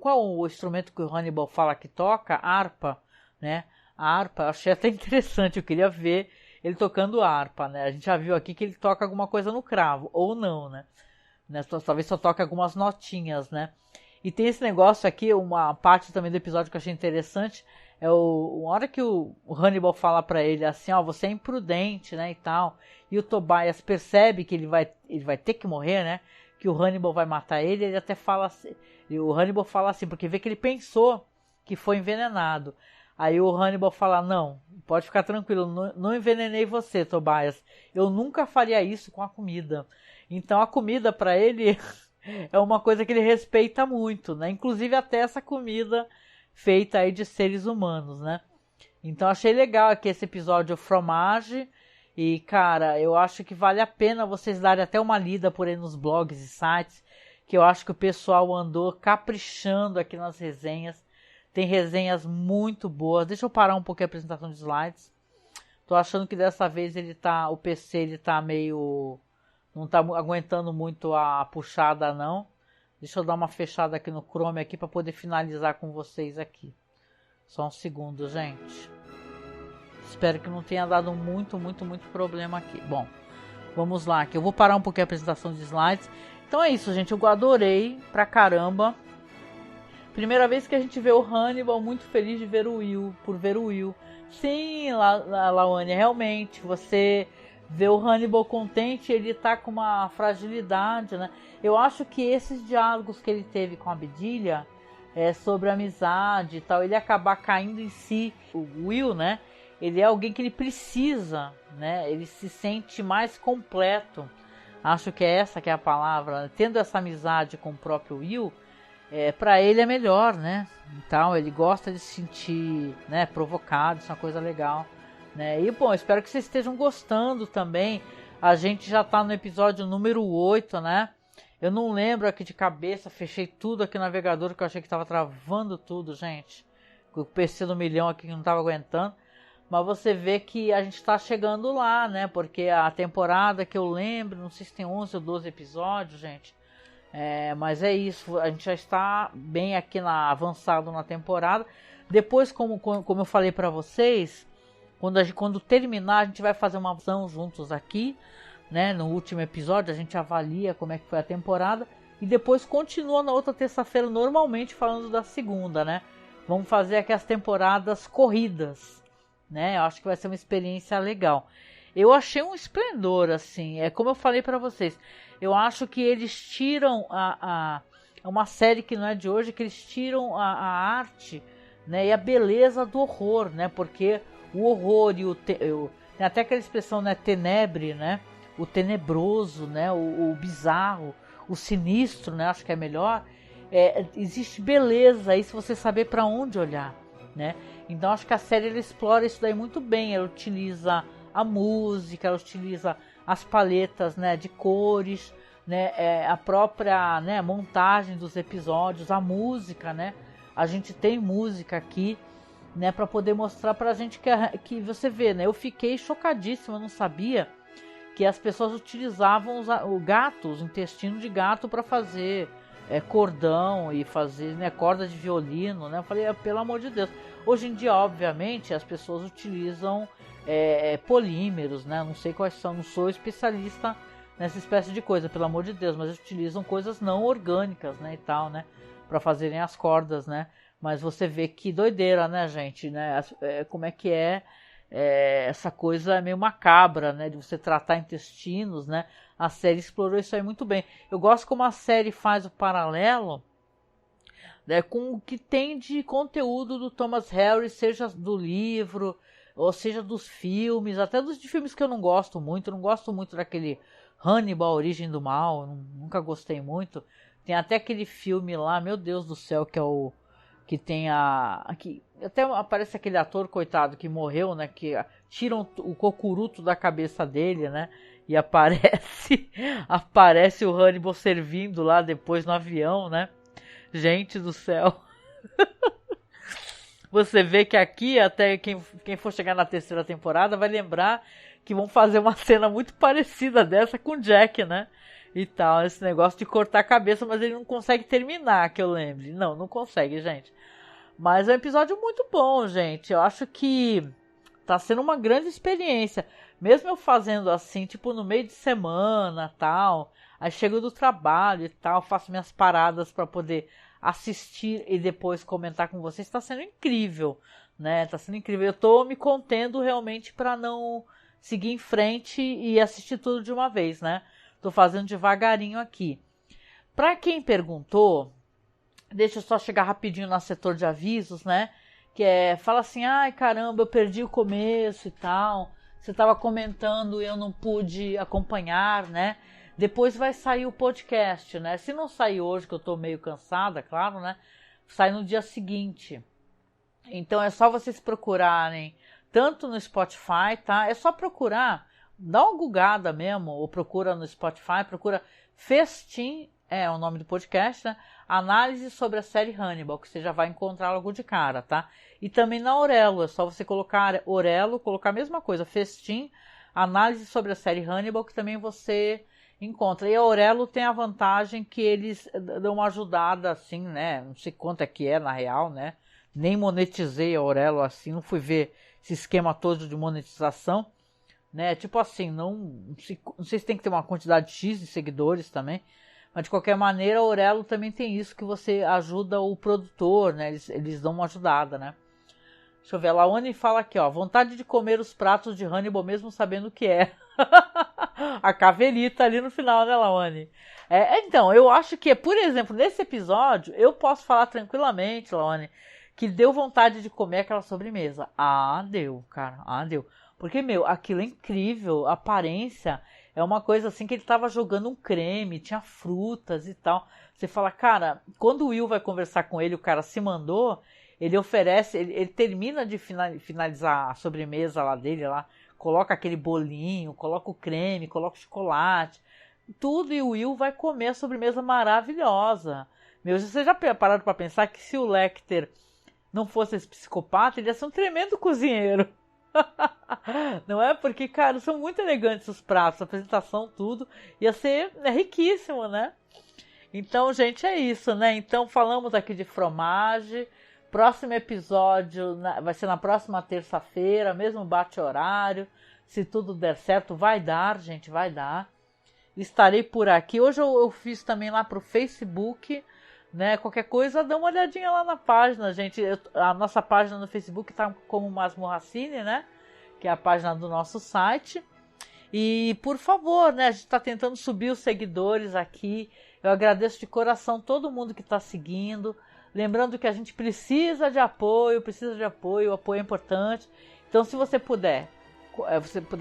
qual o instrumento que o Hannibal fala que toca? Harpa, né, a harpa, eu achei até interessante, eu queria ver ele tocando harpa, né, a gente já viu aqui que ele toca alguma coisa no cravo, ou não, né, talvez só toque algumas notinhas, né. E tem esse negócio aqui, uma parte também do episódio que eu achei interessante, uma hora que o Hannibal fala pra ele assim, ó, você é imprudente, né, e tal, e o Tobias percebe que ele vai ter que morrer, né, que o Hannibal vai matar ele até fala assim, e o Hannibal fala assim, porque vê que ele pensou que foi envenenado. Aí o Hannibal fala, não, pode ficar tranquilo, não envenenei você, Tobias, eu nunca faria isso com a comida. Então a comida pra ele é uma coisa que ele respeita muito, né? Inclusive até essa comida feita aí de seres humanos, né? Então achei legal aqui esse episódio Fromage. E, cara, eu acho que vale a pena vocês darem até uma lida por aí nos blogs e sites, que eu acho que o pessoal andou caprichando aqui nas resenhas. Tem resenhas muito boas. Deixa eu parar um pouquinho a apresentação de slides. Tô achando que dessa vez o PC ele tá meio... não tá aguentando muito a puxada, não. Deixa eu dar uma fechada aqui no Chrome aqui para poder finalizar com vocês aqui. Só um segundo, gente. Espero que não tenha dado muito problema aqui. Bom, vamos lá, que eu vou parar um pouquinho a apresentação de slides. Então é isso, gente. Eu adorei pra caramba. Primeira vez que a gente vê o Hannibal muito feliz de ver por ver o Will. Sim, Lawane, realmente, você vê o Hannibal contente, ele tá com uma fragilidade, né? Eu acho que esses diálogos que ele teve com a Bedelia, sobre amizade e tal, ele acabar caindo em si. O Will, né? Ele é alguém que ele precisa, né? Ele se sente mais completo. Acho que essa que é a palavra. Tendo essa amizade com o próprio Will, para ele é melhor, né? Então ele gosta de se sentir, né, provocado, isso é uma coisa legal, né? E bom, espero que vocês estejam gostando também. A gente já tá no episódio número 8, né? Eu não lembro aqui de cabeça, fechei tudo aqui no navegador que eu achei que tava travando tudo, gente. O PC do milhão aqui que não tava aguentando. Mas você vê que a gente tá chegando lá, né? Porque a temporada que eu lembro, não sei se tem 11 ou 12 episódios, gente. Mas é isso, a gente já está bem aqui avançado na temporada. Depois, como eu falei para vocês, quando terminar, a gente vai fazer uma ação juntos aqui, né? No último episódio, a gente avalia como é que foi a temporada. E depois continua na outra terça-feira, normalmente falando da segunda, né? Vamos fazer aqui as temporadas corridas, né? Eu acho que vai ser uma experiência legal. Eu achei um esplendor, assim, como eu falei para vocês. Eu acho que eles tiram uma série que não é de hoje, que eles tiram a arte, né, e a beleza do horror, né? Porque o horror e tem até aquela expressão, né, tenebre, né? O tenebroso, né? O bizarro, o sinistro, né? Acho que é melhor. Existe beleza aí se você saber para onde olhar, né? Então acho que a série ela explora isso daí muito bem. Ela utiliza a música, ela utiliza as paletas, né, de cores, né, a própria, né, montagem dos episódios, a música, né, a gente tem música aqui, né, para poder mostrar pra gente que você vê, né, eu fiquei chocadíssima, eu não sabia que as pessoas utilizavam o intestino de gato para fazer cordão e fazer, né, corda de violino, né? Eu falei, pelo amor de Deus. Hoje em dia, obviamente, as pessoas utilizam polímeros, né? Não sei quais são, não sou especialista nessa espécie de coisa, pelo amor de Deus, mas utilizam coisas não orgânicas, né, e tal, né, para fazerem as cordas, né? Mas você vê que doideira, né, gente, né? Como é que essa coisa meio macabra, né, de você tratar intestinos, né? A série explorou isso aí muito bem. Eu gosto como a série faz o paralelo, né, com o que tem de conteúdo do Thomas Harris, seja do livro, ou seja dos filmes, até de filmes que eu não gosto muito. Eu não gosto muito daquele Hannibal, A Origem do Mal, nunca gostei muito. Tem até aquele filme lá, meu Deus do céu, que é o... que tem que até aparece aquele ator, coitado, que morreu, né? Que tiram o cocuruto da cabeça dele, né? E aparece o Hannibal servindo lá depois no avião, né? Gente do céu. Você vê que aqui, até quem for chegar na terceira temporada vai lembrar que vão fazer uma cena muito parecida dessa com o Jack, né? E tal, esse negócio de cortar a cabeça, mas ele não consegue terminar, que eu lembre. Não consegue, gente. Mas é um episódio muito bom, gente. Eu acho que tá sendo uma grande experiência. Mesmo eu fazendo assim, tipo, no meio de semana, tal. Aí chego do trabalho e tal, faço minhas paradas para poder assistir e depois comentar com vocês. Tá sendo incrível, né? Tá sendo incrível. Eu tô me contendo realmente para não seguir em frente e assistir tudo de uma vez, né? Tô fazendo devagarinho aqui. Pra quem perguntou, deixa eu só chegar rapidinho no setor de avisos, né? Fala assim, ai caramba, eu perdi o começo e tal. Você estava comentando e eu não pude acompanhar, né? Depois vai sair o podcast, né? Se não sair hoje, que eu tô meio cansada, claro, né? Sai no dia seguinte. Então é só vocês procurarem, tanto no Spotify, tá? É só procurar, dá uma googada mesmo, ou procura no Spotify, procura Festim, é o nome do podcast, né? Análise sobre a série Hannibal, que você já vai encontrar logo de cara, tá? E também na Orelo, é só você colocar Orelo, colocar a mesma coisa, Festim, análise sobre a série Hannibal, que também você encontra. E a Orelo tem a vantagem que eles dão uma ajudada, assim, né? Não sei quanto é que é na real, né? Nem monetizei a Orelo assim, não fui ver esse esquema todo de monetização, né? Tipo assim, não sei se tem que ter uma quantidade X de seguidores também. Mas de qualquer maneira, a Orelo também tem isso, que você ajuda o produtor, né? Eles dão uma ajudada, né? Deixa eu ver, a Laone fala aqui, ó. Vontade de comer os pratos de Hannibal mesmo sabendo o que é. A cavelita ali no final, né, Laone? Então, eu acho que, por exemplo, nesse episódio, eu posso falar tranquilamente, Laone, que deu vontade de comer aquela sobremesa. Ah, deu, cara. Ah, deu. Porque, aquilo é incrível, a aparência... É uma coisa assim que ele tava jogando um creme, tinha frutas e tal. Você fala, cara, quando o Will vai conversar com ele, o cara se mandou, ele oferece, ele termina de finalizar a sobremesa lá dele, lá, coloca aquele bolinho, coloca o creme, coloca o chocolate, tudo, e o Will vai comer a sobremesa maravilhosa. Vocês já pararam para pensar que se o Lecter não fosse esse psicopata, ele ia ser um tremendo cozinheiro. Não é? Porque, cara, são muito elegantes os pratos, a apresentação, tudo. Ia ser riquíssimo, né? Então, gente, é isso, né? Então, falamos aqui de fromage. Próximo episódio vai ser na próxima terça-feira, mesmo bate-horário. Se tudo der certo, vai dar, gente, vai dar. Estarei por aqui. Hoje eu fiz também lá pro Facebook, né? Qualquer coisa, dá uma olhadinha lá na página, gente. A nossa página no Facebook tá como Masmorracine, né? Que é a página do nosso site. E, por favor, né? A gente tá tentando subir os seguidores aqui. Eu agradeço de coração todo mundo que tá seguindo. Lembrando que a gente precisa de apoio, o apoio é importante. Então, se você puder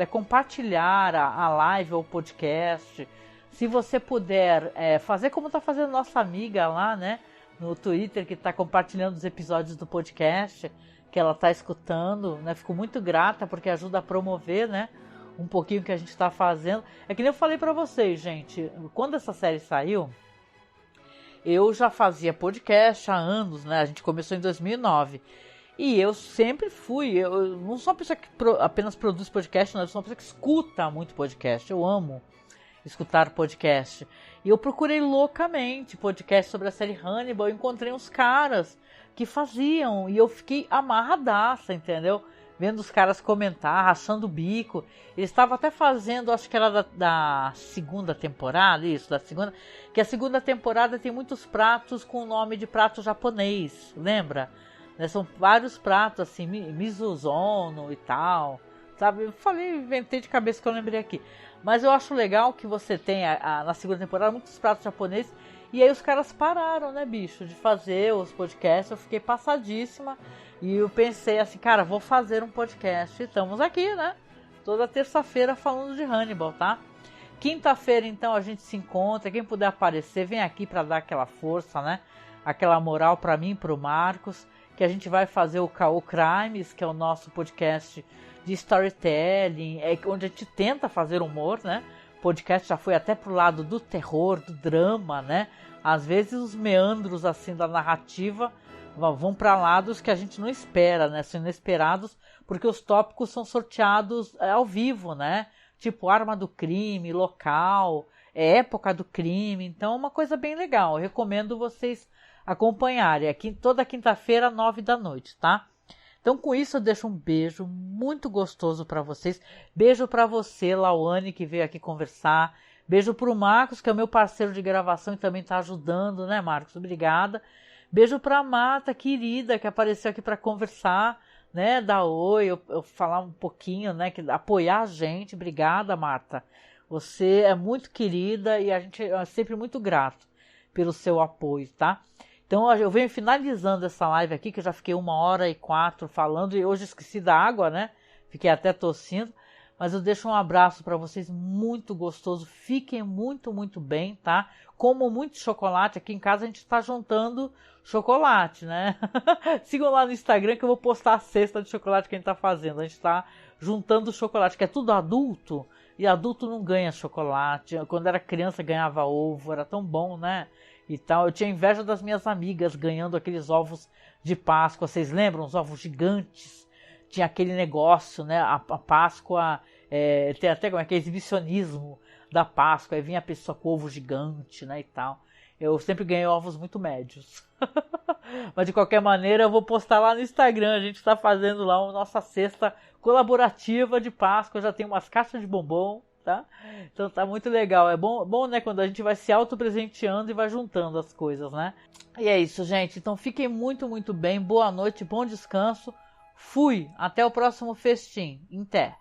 compartilhar a live ou o podcast, se você puder fazer como está fazendo nossa amiga lá, né, no Twitter, que está compartilhando os episódios do podcast, que ela está escutando, né, fico muito grata porque ajuda a promover, né, um pouquinho o que a gente está fazendo. É que nem eu falei para vocês, gente, quando essa série saiu, eu já fazia podcast há anos, né, a gente começou em 2009. E eu sempre fui, eu não sou uma pessoa que apenas produz podcast, não, eu sou uma pessoa que escuta muito podcast, eu amo. escutar podcast. E eu procurei loucamente podcast sobre a série Hannibal, eu encontrei uns caras que faziam e eu fiquei amarradaça, entendeu? Vendo os caras comentar, rachando o bico. Eles estavam até fazendo, acho que era da segunda temporada, isso, da segunda. Que a segunda temporada tem muitos pratos com o nome de prato japonês, lembra? Né, são vários pratos, assim, misozono e tal, sabe? Eu falei, inventei de cabeça que eu lembrei aqui. Mas eu acho legal que você tem, na segunda temporada, muitos pratos japoneses. E aí os caras pararam, né, bicho, de fazer os podcasts. Eu fiquei passadíssima. E eu pensei assim, cara, vou fazer um podcast. E estamos aqui, né? Toda terça-feira falando de Hannibal, tá? Quinta-feira, então, a gente se encontra. Quem puder aparecer, vem aqui para dar aquela força, né? Aquela moral para mim e pro Marcos. Que a gente vai fazer o Caô Crimes, que é o nosso podcast de storytelling, onde a gente tenta fazer humor, né? O podcast já foi até pro lado do terror, do drama, né? Às vezes os meandros, assim, da narrativa vão para lados que a gente não espera, né? São inesperados, porque os tópicos são sorteados ao vivo, né? Tipo arma do crime, local, época do crime. Então é uma coisa bem legal. Eu recomendo vocês acompanharem. Aqui toda quinta-feira, 9 da noite, tá? Então com isso eu deixo um beijo muito gostoso para vocês. Beijo para você, Lauane, que veio aqui conversar. Beijo pro Marcos, que é o meu parceiro de gravação e também tá ajudando, né, Marcos? Obrigada. Beijo pra Marta, querida, que apareceu aqui para conversar, né? Dar oi, eu falar um pouquinho, né? Apoiar a gente. Obrigada, Marta. Você é muito querida e a gente é sempre muito grato pelo seu apoio, tá? Então eu venho finalizando essa live aqui, que eu já fiquei 1h04 falando e hoje esqueci da água, né? Fiquei até tossindo. Mas eu deixo um abraço para vocês muito gostoso. Fiquem muito, muito bem, tá? Como muito chocolate. Aqui em casa a gente está juntando chocolate, né? Sigam lá no Instagram que eu vou postar a cesta de chocolate que a gente está fazendo. A gente está juntando chocolate, que é tudo adulto. E adulto não ganha chocolate. Quando era criança ganhava ovo. Era tão bom, né? E tal. Eu tinha inveja das minhas amigas ganhando aqueles ovos de Páscoa. Vocês lembram? Os ovos gigantes. Tinha aquele negócio, né? A Páscoa, tem até como é que é exibicionismo da Páscoa. Aí vinha a pessoa com ovo gigante, né? E tal. Eu sempre ganhei ovos muito médios. Mas de qualquer maneira eu vou postar lá no Instagram. A gente está fazendo lá a nossa cesta colaborativa de Páscoa. Já tem umas caixas de bombom, tá? Então tá muito legal. É bom, né? Quando a gente vai se auto-presenteando e vai juntando as coisas, né? E é isso, gente. Então fiquem muito, muito bem. Boa noite, bom descanso. Fui, até o próximo festim. Em té.